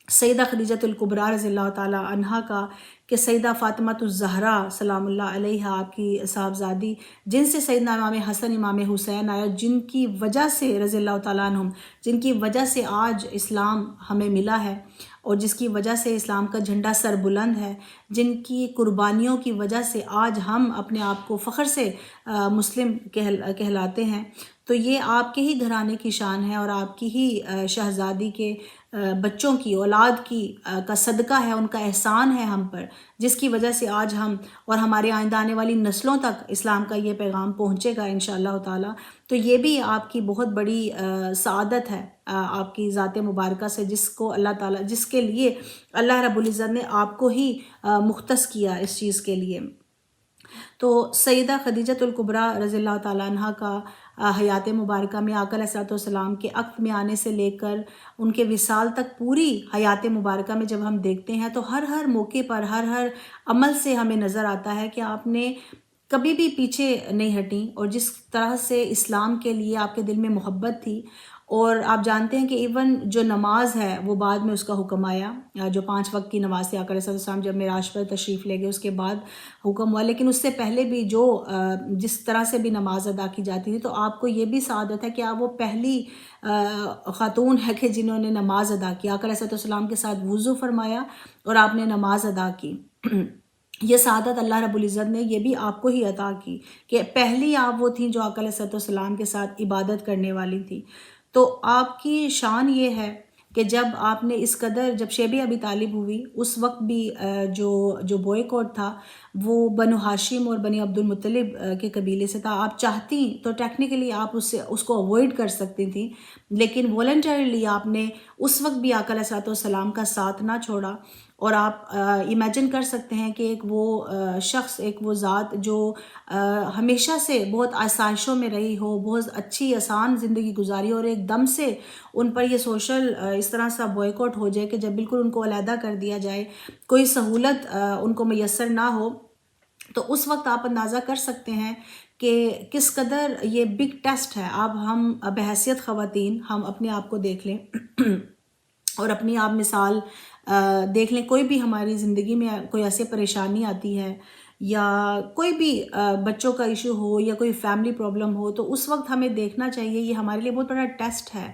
سیدہ خدیجۃ الکبریٰ رضی اللہ تعالیٰ عنہ کا، کہ سیدہ فاطمہ الزہرا سلام اللہ علیہا آپ کی صاحبزادی، جن سے سیدنا امام حسن امام حسین آیا، جن کی وجہ سے رضی اللہ تعالیٰ عنہم، جن کی وجہ سے آج اسلام ہمیں ملا ہے اور جس کی وجہ سے اسلام کا جھنڈا سر بلند ہے، جن کی قربانیوں کی وجہ سے آج ہم اپنے آپ کو فخر سے مسلم کہلاتے ہیں. تو یہ آپ کے ہی گھرانے کی شان ہے اور آپ کی ہی شہزادی کے بچوں کی اولاد کی کا صدقہ ہے، ان کا احسان ہے ہم پر، جس کی وجہ سے آج ہم اور ہمارے آئندہ آنے والی نسلوں تک اسلام کا یہ پیغام پہنچے گا انشاءاللہ تعالیٰ. تو یہ بھی آپ کی بہت بڑی سعادت ہے آپ کی ذات مبارکہ سے، جس کو اللہ تعالیٰ، جس کے لیے اللہ رب العزت نے آپ کو ہی مختص کیا اس چیز کے لیے. تو سیدہ خدیجۃ الکبریٰ رضی اللہ تعالیٰ عنہ کا حیات مبارکہ میں آقا علیہ الصلوۃ والسلام کے عقد میں آنے سے لے کر ان کے وصال تک پوری حیات مبارکہ میں جب ہم دیکھتے ہیں تو ہر موقع پر ہر عمل سے ہمیں نظر آتا ہے کہ آپ نے کبھی بھی پیچھے نہیں ہٹیں، اور جس طرح سے اسلام کے لیے آپ کے دل میں محبت تھی. اور آپ جانتے ہیں کہ ایون جو نماز ہے وہ بعد میں اس کا حکم آیا، جو 5 وقت کی نماز سے آقا علیہ السلام جب معراج پر تشریف لے گئے اس کے بعد حکم ہوا، لیکن اس سے پہلے بھی جو جس طرح سے بھی نماز ادا کی جاتی تھی، تو آپ کو یہ بھی سعادت ہے کہ آپ وہ پہلی خاتون ہے کہ جنہوں نے نماز ادا کی. آقا علیہ السلام کے ساتھ وضو فرمایا اور آپ نے نماز ادا کی. یہ سعادت اللہ رب العزت نے یہ بھی آپ کو ہی عطا کی کہ پہلی آپ وہ تھیں جو آقا علیہ السلام کے ساتھ عبادت کرنے والی تھی. تو آپ کی شان یہ ہے کہ جب آپ نے اس قدر، جب شیب ابی طالب ہوئی اس وقت بھی جو بوائے تھا وہ بنو ہاشم اور بنی عبد المطلب کے قبیلے سے تھا. آپ چاہتی تو ٹیکنیکلی آپ اس کو اوائڈ کر سکتی تھیں، لیکن والنٹریلی آپ نے اس وقت بھی آقا علیہ السلام کا ساتھ نہ چھوڑا. اور آپ امیجن کر سکتے ہیں کہ ایک وہ شخص، ایک وہ ذات جو ہمیشہ سے بہت آسائشوں میں رہی ہو، بہت اچھی آسان زندگی گزاری ہو، اور ایک دم سے ان پر یہ سوشل اس طرح سا بوائیکاٹ ہو جائے کہ جب بالکل ان کو علیحدہ کر دیا جائے، کوئی سہولت ان کو میسر نہ ہو. تو اس وقت آپ اندازہ کر سکتے ہیں کہ کس قدر یہ بگ ٹیسٹ ہے. اب ہم بحیثیت خواتین ہم اپنے آپ کو دیکھ لیں اور اپنی آپ مثال دیکھ لیں. کوئی بھی ہماری زندگی میں کوئی ایسی پریشانی آتی ہے یا کوئی بھی بچوں کا ایشو ہو یا کوئی فیملی پرابلم ہو، تو اس وقت ہمیں دیکھنا چاہیے، یہ ہمارے لیے بہت بڑا ٹیسٹ ہے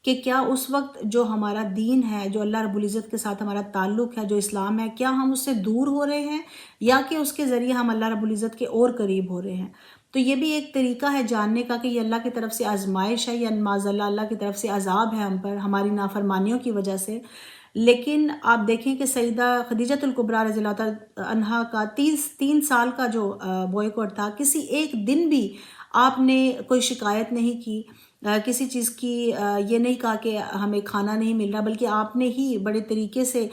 کہ کیا اس وقت جو ہمارا دین ہے، جو اللہ رب العزت کے ساتھ ہمارا تعلق ہے، جو اسلام ہے، کیا ہم اس سے دور ہو رہے ہیں یا کہ اس کے ذریعے ہم اللہ رب العزت کے اور قریب ہو رہے ہیں. تو یہ بھی ایک طریقہ ہے جاننے کا کہ یہ اللہ کی طرف سے آزمائش ہے یا معاذ اللہ کی طرف سے عذاب ہے ہم پر ہماری نافرمانیوں کی وجہ سے. لیکن آپ دیکھیں کہ سیدہ خدیجۃ الکبریٰ رضی اللہ تعالیٰ عنہا کا 3 سال کا جو بوائیکاٹ تھا، کسی ایک دن بھی آپ نے کوئی شکایت نہیں کی، کسی چیز کی یہ نہیں کہا کہ ہمیں کھانا نہیں مل رہا، بلکہ آپ نے ہی بڑے طریقے سے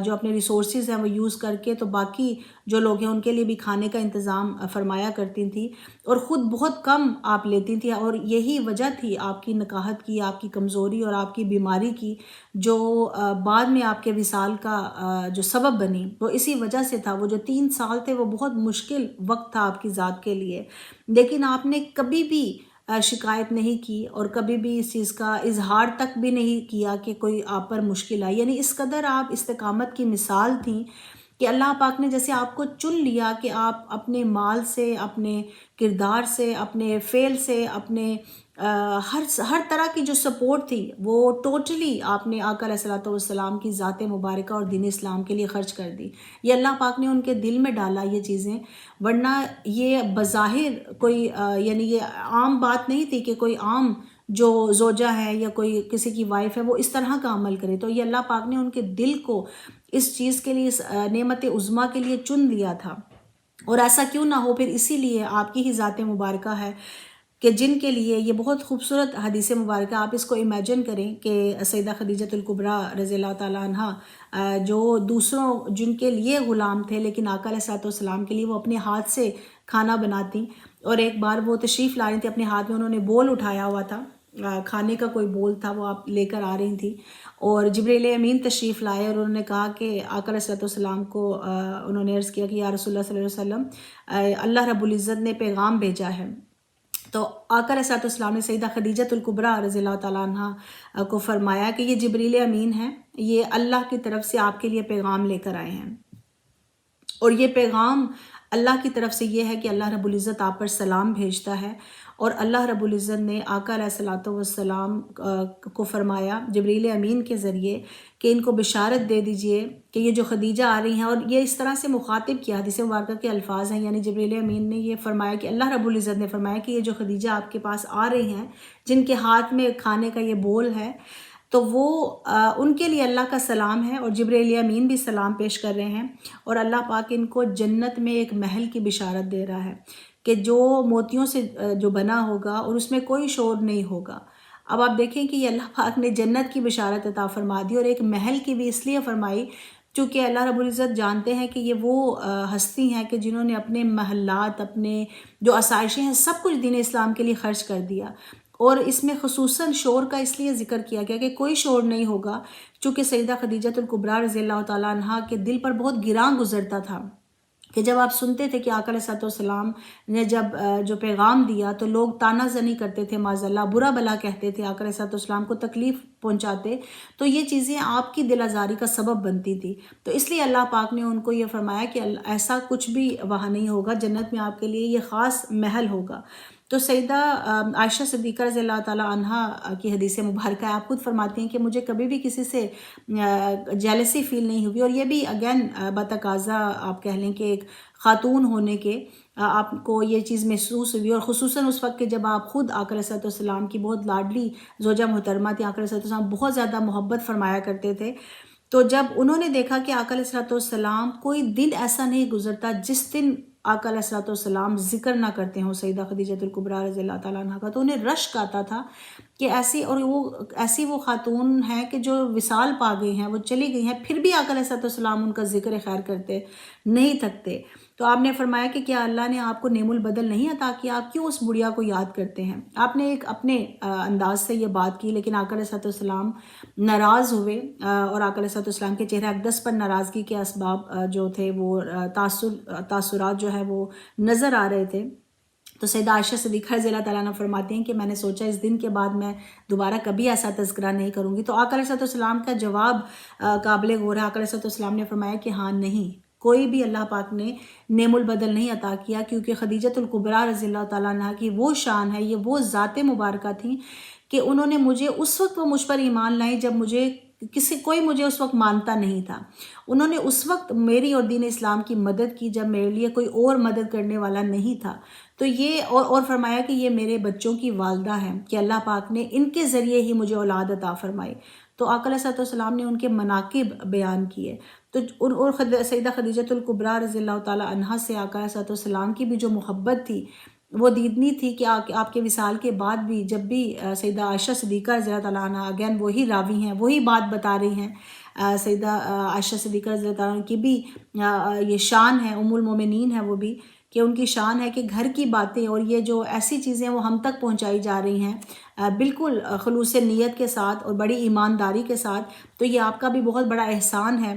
جو اپنے ریسورسز ہیں وہ یوز کر کے تو باقی جو لوگ ہیں ان کے لیے بھی کھانے کا انتظام فرمایا کرتی تھیں، اور خود بہت کم آپ لیتی تھیں. اور یہی وجہ تھی آپ کی نکاحت کی، آپ کی کمزوری اور آپ کی بیماری کی، جو بعد میں آپ کے وصال کا جو سبب بنی، وہ اسی وجہ سے تھا. وہ جو 3 سال تھے وہ بہت مشکل وقت تھا آپ کی ذات کے لیے، لیکن آپ نے کبھی بھی شکایت نہیں کی اور کبھی بھی اس چیز کا اظہار تک بھی نہیں کیا کہ کوئی آپ پر مشکل آئی. یعنی اس قدر آپ استقامت کی مثال تھیں کہ اللہ پاک نے جیسے آپ کو چن لیا کہ آپ اپنے مال سے، اپنے کردار سے، اپنے فعل سے، اپنے ہر طرح کی جو سپورٹ تھی وہ ٹوٹلی آپ نے آقا علیہ السلام کی ذات مبارکہ اور دین اسلام کے لیے خرچ کر دی. یہ اللہ پاک نے ان کے دل میں ڈالا یہ چیزیں، ورنہ یہ بظاہر کوئی یعنی یہ عام بات نہیں تھی کہ کوئی عام جو زوجہ ہے یا کوئی کسی کی وائف ہے وہ اس طرح کا عمل کرے. تو یہ اللہ پاک نے ان کے دل کو اس چیز کے لیے، اس نعمت عظمیٰ کے لیے چن لیا تھا. اور ایسا کیوں نہ ہو پھر اسی لیے آپ کی ہی ذات مبارکہ ہے کہ جن کے لیے یہ بہت خوبصورت حدیث مبارکہ، آپ اس کو امیجن کریں کہ سیدہ خدیجۃ الکبریٰ رضی اللہ تعالیٰ عنہ جو دوسروں جن کے لیے غلام تھے لیکن آقا علیہ الصلوۃ والسلام کے لیے وہ اپنے ہاتھ سے کھانا بناتی، اور ایک بار وہ تشریف لا رہی تھی، اپنے ہاتھ میں انہوں نے بول اٹھایا ہوا تھا، کھانے کا کوئی بول تھا، وہ آپ لے کر آ رہی تھی، اور جبریل امین تشریف لائے اور انہوں نے کہا کہ آقا علیہ الصلوۃ والسلام کو انہوں نے عرض کیا کہ یا رسول اللہ صلی اللہ علیہ وسلم، اللہ رب العزت نے پیغام بھیجا ہے۔ تو آقا علیہ الصلوۃ والسلام نے سیدہ خدیجۃ الکبریٰ رضی اللہ تعالیٰ عنہ کو فرمایا کہ یہ جبریل امین ہیں، یہ اللہ کی طرف سے آپ کے لیے پیغام لے کر آئے ہیں، اور یہ پیغام اللہ کی طرف سے یہ ہے کہ اللہ رب العزت آپ پر سلام بھیجتا ہے، اور اللہ رب العزت نے آقا علیہ الصلوۃ والسلام کو فرمایا جبریل امین کے ذریعے کہ ان کو بشارت دے دیجئے کہ یہ جو خدیجہ آ رہی ہیں، اور یہ اس طرح سے مخاطب کیا، حدیث مبارکہ کے الفاظ ہیں، یعنی جبریل امین نے یہ فرمایا کہ اللہ رب العزت نے فرمایا کہ یہ جو خدیجہ آپ کے پاس آ رہی ہیں جن کے ہاتھ میں کھانے کا یہ بول ہے، تو وہ ان کے لیے اللہ کا سلام ہے، اور جبریل امین بھی سلام پیش کر رہے ہیں، اور اللہ پاک ان کو جنت میں ایک محل کی بشارت دے رہا ہے کہ جو موتیوں سے جو بنا ہوگا اور اس میں کوئی شور نہیں ہوگا۔ اب آپ دیکھیں کہ یہ اللہ پاک نے جنت کی بشارت عطا فرما دی، اور ایک محل کی بھی اس لیے فرمائی چونکہ اللہ رب العزت جانتے ہیں کہ یہ وہ ہستی ہیں کہ جنہوں نے اپنے محلات، اپنے جو آسائشیں ہیں، سب کچھ دین اسلام کے لیے خرچ کر دیا، اور اس میں خصوصاً شور کا اس لیے ذکر کیا گیا کہ کوئی شور نہیں ہوگا، چونکہ سیدہ خدیجۃ الکبریٰ رضی اللہ تعالیٰ عنہ کے دل پر بہت گراں گزرتا تھا کہ جب آپ سنتے تھے کہ آقا علیہ الصلوۃ والسلام نے جب جو پیغام دیا تو لوگ طعنہ زنی کرتے تھے، معاذ اللہ برا بلا کہتے تھے، آقا علیہ الصلوۃ والسلام کو تکلیف پہنچاتے، تو یہ چیزیں آپ کی دل آزاری کا سبب بنتی تھی، تو اس لیے اللہ پاک نے ان کو یہ فرمایا کہ ایسا کچھ بھی وہاں نہیں ہوگا، جنت میں آپ کے لیے یہ خاص محل ہوگا۔ تو سیدہ عائشہ صدیقہ رضی اللہ تعالیٰ عنہا کی حدیث مبارکہ ہے، آپ خود فرماتی ہیں کہ مجھے کبھی بھی کسی سے جیلسی فیل نہیں ہوئی، اور یہ بھی اگین بتقاضا آپ کہہ لیں کہ ایک خاتون ہونے کے آپ کو یہ چیز محسوس ہوئی، اور خصوصاً اس وقت کہ جب آپ خود آقا علیہ الصلوۃ والسلام کی بہت لاڈلی زوجہ محترمہ تھی، آقا علیہ الصلوۃ والسلام بہت زیادہ محبت فرمایا کرتے تھے، تو جب انہوں نے دیکھا کہ آقا علیہ الصلوۃ والسلام کوئی دن ایسا نہیں گزرتا جس دن آقا علیہ الصلوۃ والسلام ذکر نہ کرتے ہوں سیدہ خدیجۃ الکبریٰ رضی اللہ تعالیٰ عنہ کا، تو انہیں رشک آتا تھا کہ ایسی وہ خاتون ہیں کہ جو وصال پا گئی ہیں، وہ چلی گئی ہیں، پھر بھی آقا علیہ الصلوۃ والسلام ان کا ذکر خیر کرتے نہیں تھکتے۔ تو آپ نے فرمایا کہ کیا اللہ نے آپ کو نعم البدل نہیں عطا کیا، آپ کیوں اس بڑھیا کو یاد کرتے ہیں؟ آپ نے ایک اپنے انداز سے یہ بات کی، لیکن آقا علیہ الصلوۃ والسلام ناراض ہوئے، اور آقا علیہ الصلوۃ والسلام کے چہرہ اقدس پر ناراضگی کے اسباب جو تھے، وہ تاثرات جو ہے وہ نظر آ رہے تھے۔ تو سیدہ عائشہ صدیقہ رضی اللہ تعالیٰ عنہ فرماتی ہیں کہ میں نے سوچا اس دن کے بعد میں دوبارہ کبھی ایسا تذکرہ نہیں کروں گی، تو آقا علیہ الصلوۃ والسلام کا جواب قابل غور ہے۔ آقا علیہ الصلوۃ والسلام نے فرمایا کہ ہاں، نہیں، کوئی بھی اللہ پاک نے نعم البدل نہیں عطا کیا، کیونکہ خدیجۃ الکبریٰ رضی اللہ تعالیٰ عنہ کی وہ شان ہے، یہ وہ ذات مبارکہ تھیں کہ انہوں نے مجھے اس وقت وہ مجھ پر ایمان لائیں جب کوئی مجھے اس وقت مانتا نہیں تھا، انہوں نے اس وقت میری اور دین اسلام کی مدد کی جب میرے لیے کوئی اور مدد کرنے والا نہیں تھا، تو یہ اور فرمایا کہ یہ میرے بچوں کی والدہ ہیں کہ اللہ پاک نے ان کے ذریعے ہی مجھے اولاد عطا فرمائی۔ تو آقا علیہ الصلوۃ والسلام نے ان کے مناقب بیان کیے، تو اور سیدہ خدیجۃ الکبریٰ رضی اللہ تعالیٰ عنہا سے آقا علیہ الصلوۃ والسلام کی بھی جو محبت تھی وہ دیدنی تھی کہ آپ کے وصال کے بعد بھی جب بھی سیدہ عائشہ صدیقہ رضی اللہ تعالیٰ عنہ، اگین وہی راوی ہیں، وہی بات بتا رہی ہیں، سیدہ عائشہ صدیقہ رضی اللہ تعالیٰ عنہ کی بھی یہ شان ہے، ام المومنین ہے وہ بھی، کہ ان کی شان ہے کہ گھر کی باتیں اور یہ جو ایسی چیزیں وہ ہم تک پہنچائی جا رہی ہیں بالکل خلوص نیت کے ساتھ اور بڑی ایمانداری کے ساتھ، تو یہ آپ کا بھی بہت بڑا احسان ہے،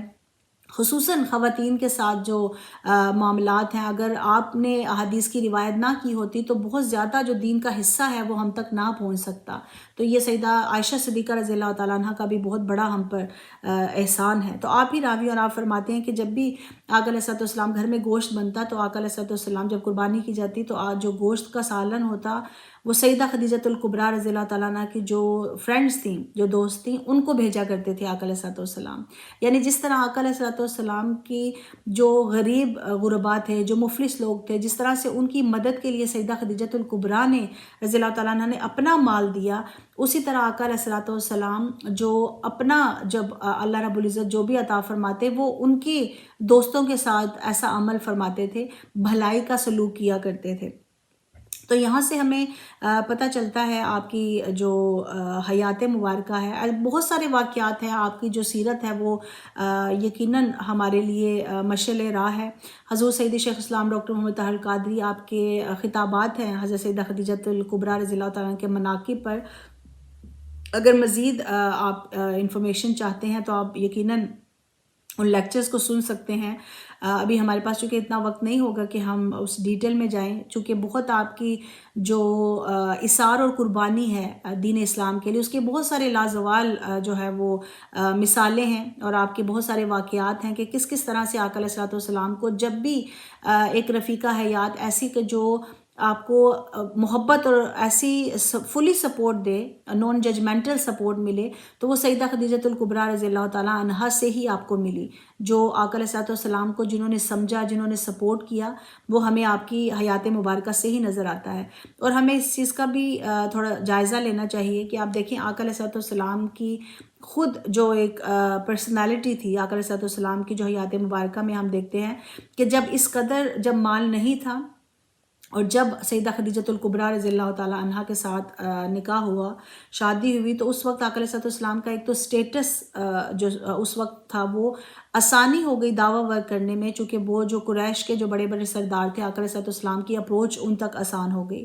خصوصاً خواتین کے ساتھ جو معاملات ہیں، اگر آپ نے احادیث کی روایت نہ کی ہوتی تو بہت زیادہ جو دین کا حصہ ہے وہ ہم تک نہ پہنچ سکتا، تو یہ سیدہ عائشہ صدیقہ رضی اللہ تعالیٰ عنہ کا بھی بہت بڑا ہم پر احسان ہے۔ تو آپ ہی راوی اور آپ فرماتے ہیں کہ جب بھی آقا علیہ الصلوۃ والسلام گھر میں گوشت بنتا تو آقا علیہ الصلوۃ والسلام جب قربانی کی جاتی تو جو گوشت کا سالن ہوتا وہ سیدہ خدیجۃ الکبریٰ رضی اللہ تعالیٰ عنہ کی جو فرینڈس تھیں، جو دوست تھیں، ان کو بھیجا کرتے تھے آقا علیہ الصلوۃ والسلام. یعنی جس طرح آقا علیہ الصلوۃ والسلام کی جو غریب غربا تھے، جو مفلس لوگ تھے، جس طرح سے ان کی مدد کے لیے سیدہ خدیجۃ الکبریٰ نے رضی اللہ تعالیٰ عنہ نے اپنا مال دیا، اسی طرح آقا علیہ الصلوۃ والسلام جو اپنا جب اللہ رب العزت جو بھی عطا فرماتے وہ ان کی دوستوں کے ساتھ ایسا عمل فرماتے تھے، بھلائی کا سلوک کیا کرتے تھے. تو یہاں سے ہمیں پتہ چلتا ہے آپ کی جو حیات مبارکہ ہے، بہت سارے واقعات ہیں، آپ کی جو سیرت ہے وہ یقیناً ہمارے لیے مشعل راہ ہے. حضور سید شیخ اسلام ڈاکٹر محمد طاہر القادری آپ کے خطابات ہیں حضرت سیدہ خدیجۃ الکبریٰ رضی اللہ تعالیٰ عنہ کے مناقب پر. اگر مزید آپ انفارمیشن چاہتے ہیں تو آپ یقیناً ان لیکچرز کو سن سکتے ہیں. ابھی ہمارے پاس چونکہ اتنا وقت نہیں ہوگا کہ ہم اس ڈیٹیل میں جائیں، چونکہ بہت آپ کی جو اثار اور قربانی ہے دین اسلام کے لیے، اس کے بہت سارے لازوال جو ہے وہ مثالیں ہیں، اور آپ کے بہت سارے واقعات ہیں کہ کس طرح سے آقا علیہ الصلوۃ والسلام کو جب بھی ایک رفیقہ حیات ایسی کہ جو آپ کو محبت اور ایسی فلی سپورٹ دے، نان ججمنٹل سپورٹ ملے، تو وہ سیدہ خدیجۃ الکبریٰ رضی اللہ تعالیٰ عنہا سے ہی آپ کو ملی. جو آقا علیہ الصلوۃ والسلام کو جنہوں نے سمجھا، جنہوں نے سپورٹ کیا، وہ ہمیں آپ کی حیات مبارکہ سے ہی نظر آتا ہے. اور ہمیں اس چیز کا بھی تھوڑا جائزہ لینا چاہیے کہ آپ دیکھیں آقا علیہ الصلوۃ والسلام کی خود جو ایک پرسنالٹی تھی، آقا علیہ الصلوۃ والسلام کی جو حیات مبارکہ میں ہم دیکھتے ہیں کہ جب اس قدر جب مال نہیں تھا، اور جب سیدہ خدیجۃ الکبریٰ رضی اللہ تعالیٰ عنہا کے ساتھ نکاح ہوا، شادی ہوئی، تو اس وقت آقا علیہ الصلوۃ والسلام کا ایک تو اسٹیٹس جو اس وقت تھا وہ آسانی ہو گئی دعویٰ ورک کرنے میں، چونکہ وہ جو قریش کے جو بڑے بڑے سردار تھے، آقا علیہ الصلوۃ والسلام کی اپروچ ان تک آسان ہو گئی.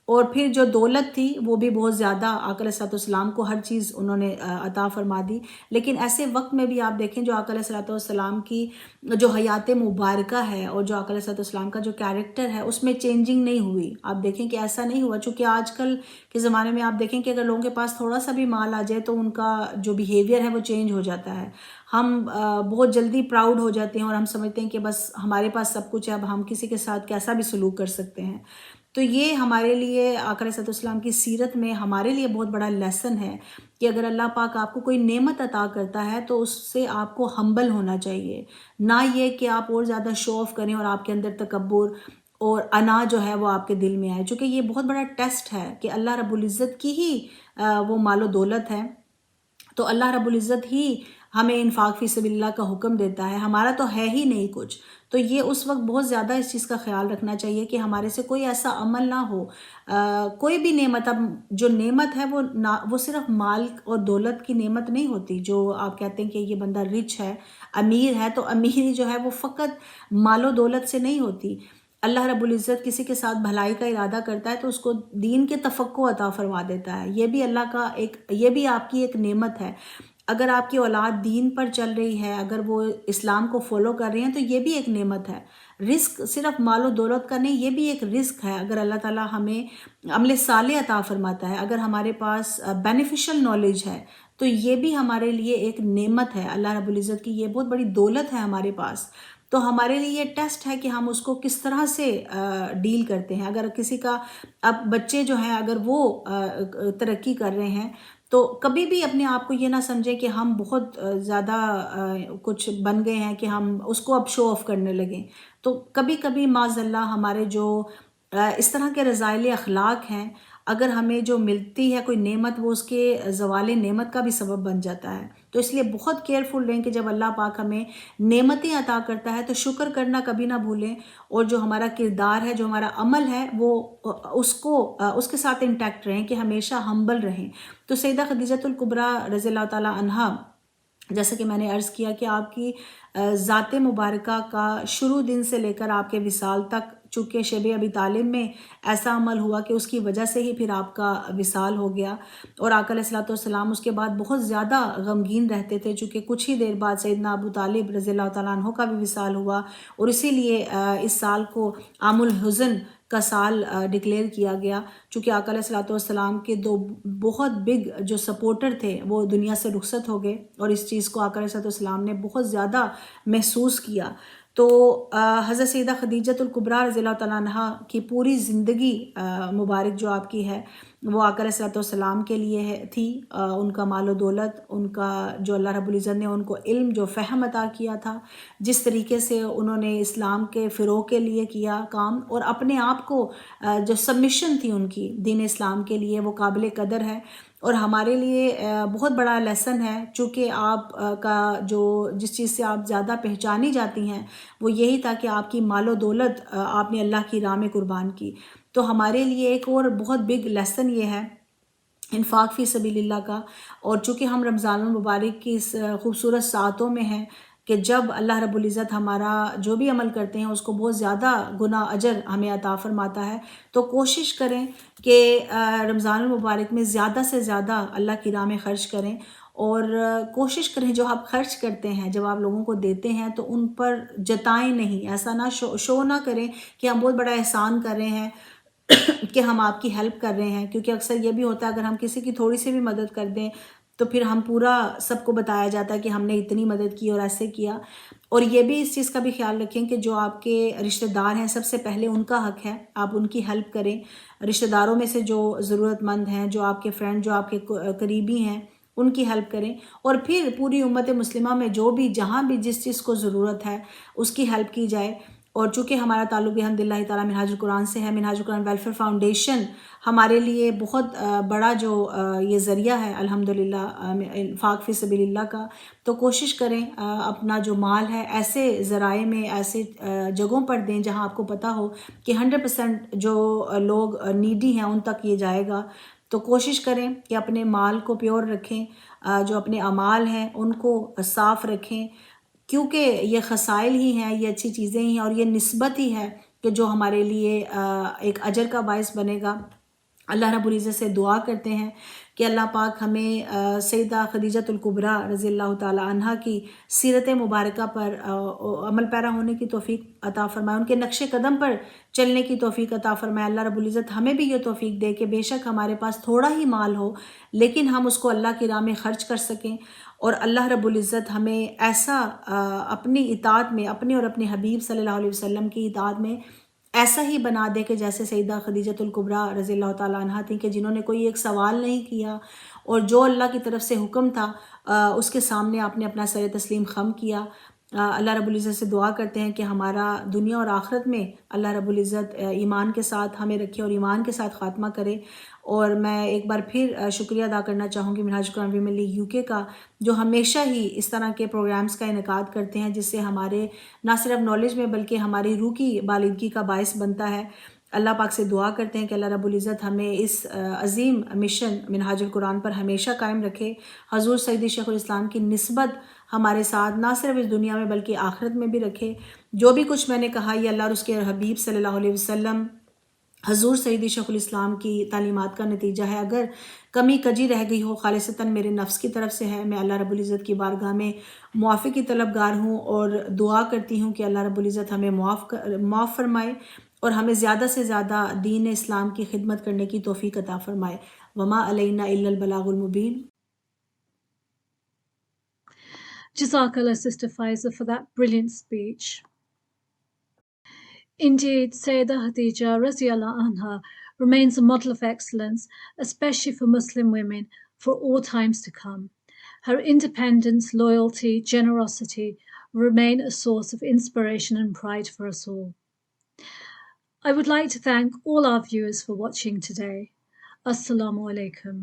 اور پھر جو دولت تھی وہ بھی بہت زیادہ آقا علیہ الصلوۃ والسلام کو ہر چیز انہوں نے عطا فرما دی. لیکن ایسے وقت میں بھی آپ دیکھیں جو آقا علیہ الصلوۃ والسلام کی جو حیات مبارکہ ہے اور جو آقا علیہ الصلوۃ والسلام کا جو کیریکٹر ہے اس میں چینجنگ نہیں ہوئی. آپ دیکھیں کہ ایسا نہیں ہوا، چونکہ آج کل کے زمانے میں آپ دیکھیں کہ اگر لوگوں کے پاس تھوڑا سا بھی مال آ جائے تو ان کا جو بیہیویئر ہے وہ چینج ہو جاتا ہے. ہم بہت جلدی پراؤڈ ہو جاتے ہیں اور ہم سمجھتے ہیں کہ بس ہمارے پاس سب کچھ ہے، اب ہم کسی کے ساتھ کیسا بھی سلوک کر سکتے ہیں. تو یہ ہمارے لیے آقا علیہ السلام کی سیرت میں ہمارے لیے بہت بڑا لیسن ہے کہ اگر اللہ پاک آپ کو کوئی نعمت عطا کرتا ہے تو اس سے آپ کو ہمبل ہونا چاہیے، نہ یہ کہ آپ اور زیادہ شو آف کریں اور آپ کے اندر تکبر اور انا جو ہے وہ آپ کے دل میں آئے. چونکہ یہ بہت بڑا ٹیسٹ ہے کہ اللہ رب العزت کی ہی وہ مال و دولت ہے، تو اللہ رب العزت ہی ہمیں انفاق فی سبیل اللہ کا حکم دیتا ہے، ہمارا تو ہے ہی نہیں کچھ. تو یہ اس وقت بہت زیادہ اس چیز کا خیال رکھنا چاہیے کہ ہمارے سے کوئی ایسا عمل نہ ہو، کوئی بھی نعمت. اب جو نعمت ہے وہ صرف مال اور دولت کی نعمت نہیں ہوتی. جو آپ کہتے ہیں کہ یہ بندہ رچ ہے، امیر ہے، تو امیری جو ہے وہ فقط مال و دولت سے نہیں ہوتی. اللہ رب العزت کسی کے ساتھ بھلائی کا ارادہ کرتا ہے تو اس کو دین کے تفقع عطا فرما دیتا ہے. یہ بھی اللہ کا یہ بھی آپ کی ایک نعمت ہے. اگر آپ کی اولاد دین پر چل رہی ہے، اگر وہ اسلام کو فالو کر رہے ہیں، تو یہ بھی ایک نعمت ہے. رزق صرف مال و دولت کا نہیں، یہ بھی ایک رزق ہے. اگر اللہ تعالیٰ ہمیں عمل صالح عطا فرماتا ہے، اگر ہمارے پاس بینیفیشل نالج ہے، تو یہ بھی ہمارے لیے ایک نعمت ہے. اللہ رب العزت کی یہ بہت بڑی دولت ہے ہمارے پاس. تو ہمارے لیے یہ ٹیسٹ ہے کہ ہم اس کو کس طرح سے ڈیل کرتے ہیں. اگر کسی کا اب بچے جو ہیں اگر وہ ترقی کر رہے ہیں تو کبھی بھی اپنے آپ کو یہ نہ سمجھیں کہ ہم بہت زیادہ کچھ بن گئے ہیں کہ ہم اس کو اب شو آف کرنے لگیں. تو کبھی کبھی معاذ اللہ ہمارے جو اس طرح کے رذائل اخلاق ہیں، اگر ہمیں جو ملتی ہے کوئی نعمت، وہ اس کے زوال نعمت کا بھی سبب بن جاتا ہے. تو اس لیے بہت کیئرفل رہیں کہ جب اللہ پاک ہمیں نعمتیں عطا کرتا ہے تو شکر کرنا کبھی نہ بھولیں، اور جو ہمارا کردار ہے، جو ہمارا عمل ہے، وہ اس کے ساتھ انٹیکٹ رہیں کہ ہمیشہ ہمبل رہیں. تو سیدہ خدیجۃ الکبریٰ رضی اللہ تعالیٰ عنہا، جیسا کہ میں نے عرض کیا کہ آپ کی ذات مبارکہ کا شروع دن سے لے کر آپ کے وصال تک، چونکہ شیب ابی طالب میں ایسا عمل ہوا کہ اس کی وجہ سے ہی پھر آپ کا وصال ہو گیا، اور آقا علیہ الصلوۃ والسلام اس کے بعد بہت زیادہ غمگین رہتے تھے، چونکہ کچھ ہی دیر بعد سیدنا ابو طالب رضی اللہ تعالیٰ عنہ کا بھی وصال ہوا. اور اسی لیے اس سال کو عام الحزن کا سال ڈکلیئر کیا گیا، چونکہ آقا علیہ الصلوۃ والسلام کے دو بہت بگ جو سپورٹر تھے وہ دنیا سے رخصت ہو گئے، اور اس چیز کو آقا علیہ الصلوۃ والسلام نے بہت زیادہ محسوس کیا. تو حضرت سیدہ خدیجۃ الکبریٰ رضی اللہ تعالیٰ عنہ کی پوری زندگی مبارک جو آپ کی ہے وہ آقا علیہ الصلوۃ والسلام کے لیے تھی. ان کا مال و دولت، ان کا جو اللہ رب العزت نے ان کو علم جو فہم عطا کیا تھا، جس طریقے سے انہوں نے اسلام کے فروغ کے لیے کیا کام، اور اپنے آپ کو جو سبمیشن تھی ان کی دین اسلام کے لیے، وہ قابل قدر ہے. اور ہمارے لیے بہت بڑا لیسن ہے، چونکہ آپ کا جس چیز سے آپ زیادہ پہچانی جاتی ہیں وہ یہی تھا کہ آپ کی مال و دولت آپ نے اللہ کی راہ میں قربان کی. تو ہمارے لیے ایک اور بہت بگ لیسن یہ ہے انفاق فی سبیل اللہ کا. اور چونکہ ہم رمضان المبارک کی اس خوبصورت ساعتوں میں ہیں کہ جب اللہ رب العزت ہمارا جو بھی عمل کرتے ہیں اس کو بہت زیادہ گناہ اجر ہمیں عطا فرماتا ہے، تو کوشش کریں کہ رمضان المبارک میں زیادہ سے زیادہ اللہ کی راہ میں خرچ کریں. اور کوشش کریں جو آپ خرچ کرتے ہیں، جب آپ لوگوں کو دیتے ہیں تو ان پر جتائیں نہیں، ایسا نہ شو نہ کریں کہ ہم بہت بڑا احسان کر رہے ہیں کہ ہم آپ کی ہیلپ کر رہے ہیں. کیونکہ اکثر یہ بھی ہوتا ہے اگر ہم کسی کی تھوڑی سی بھی مدد کر دیں تو پھر ہم پورا سب کو بتایا جاتا ہے کہ ہم نے اتنی مدد کی اور ایسے کیا. اور یہ بھی اس چیز کا بھی خیال رکھیں کہ جو آپ کے رشتہ دار ہیں سب سے پہلے ان کا حق ہے آپ ان کی ہیلپ کریں. رشتہ داروں میں سے جو ضرورت مند ہیں، جو آپ کے فرینڈ، جو آپ کے قریبی ہیں، ان کی ہیلپ کریں. اور پھر پوری امت مسلمہ میں جو بھی جہاں بھی جس چیز کو ضرورت ہے اس کی ہیلپ کی جائے. اور چونکہ ہمارا تعلق بحمد اللہ تعالیٰ منہاج القرآن سے ہے، منہاج القرآن ویلفیئر فاؤنڈیشن ہمارے لیے بہت بڑا جو یہ ذریعہ ہے الحمدللہ انفاق فی سبیل اللہ کا. تو کوشش کریں اپنا جو مال ہے ایسے ذرائع میں، ایسے جگہوں پر دیں جہاں آپ کو پتہ ہو کہ 100% جو لوگ نیڈی ہیں ان تک یہ جائے گا. تو کوشش کریں کہ اپنے مال کو پیور رکھیں، جو اپنے اعمال ہیں ان کو صاف رکھیں، کیونکہ یہ خصائل ہی ہیں، یہ اچھی چیزیں ہی ہیں، اور یہ نسبت ہی ہے کہ جو ہمارے لیے ایک اجر کا باعث بنے گا. اللہ رب العزت سے دعا کرتے ہیں کہ اللہ پاک ہمیں سیدہ خدیجۃ الکبریٰ رضی اللہ تعالی عنہ کی سیرت مبارکہ پر عمل پیرا ہونے کی توفیق عطا فرمائے، ان کے نقش قدم پر چلنے کی توفیق عطا فرمائے. اللہ رب العزت ہمیں بھی یہ توفیق دے کہ بے شک ہمارے پاس تھوڑا ہی مال ہو لیکن ہم اس کو اللہ کی راہ میں خرچ کر سکیں. اور اللہ رب العزت ہمیں ایسا اپنی اطاعت میں، اپنے اور اپنے حبیب صلی اللہ علیہ وسلم کی اطاعت میں ایسا ہی بنا دے کہ جیسے سیدہ خدیجۃ الکبریٰ رضی اللہ تعالیٰ عنہ تھیں کہ جنہوں نے کوئی ایک سوال نہیں کیا اور جو اللہ کی طرف سے حکم تھا اس کے سامنے آپ نے اپنا سر تسلیم خم کیا. اللہ رب العزت سے دعا کرتے ہیں کہ ہمارا دنیا اور آخرت میں اللہ رب العزت ایمان کے ساتھ ہمیں رکھے اور ایمان کے ساتھ خاتمہ کرے. اور میں ایک بار پھر شکریہ ادا کرنا چاہوں گی منہاج القرآن ویمن لیگ UK کا، جو ہمیشہ ہی اس طرح کے پروگرامز کا انعقاد کرتے ہیں جس سے ہمارے نہ صرف نالج میں بلکہ ہماری روح کی بالغگی کا باعث بنتا ہے. اللہ پاک سے دعا کرتے ہیں کہ اللہ رب العزت ہمیں اس عظیم مشن منہاج القرآن پر ہمیشہ قائم رکھے. حضور سیدی شیخ الاسلام کی نسبت ہمارے ساتھ نہ صرف اس دنیا میں بلکہ آخرت میں بھی رکھے. جو بھی کچھ میں نے کہا یہ اللہ اور اس کے حبیب صلی اللہ علیہ وسلم، حضور سیدی شیخ الاسلام کی تعلیمات کا نتیجہ ہے. اگر کمی کجی رہ گئی ہو خالصتاً میرے نفس کی طرف سے ہے. میں اللہ رب العزت کی بارگاہ میں معافی کی طلبگار ہوں اور دعا کرتی ہوں کہ اللہ رب العزت ہمیں معاف فرمائے اور ہمیں زیادہ سے زیادہ دین اسلام کی خدمت کرنے کی توفیق عطا فرمائے. وما علینا الا البلاغ المبین. Jazakallah, Sister Faiza, for that brilliant speech. Indeed, Sayyidah Khadija Radhiyallahu Anha remains a model of excellence, especially for Muslim women, for all times to come. Her independence, loyalty, generosity remain a source of inspiration and pride for us all. I would like to thank all our viewers for watching today. Assalamu alaikum.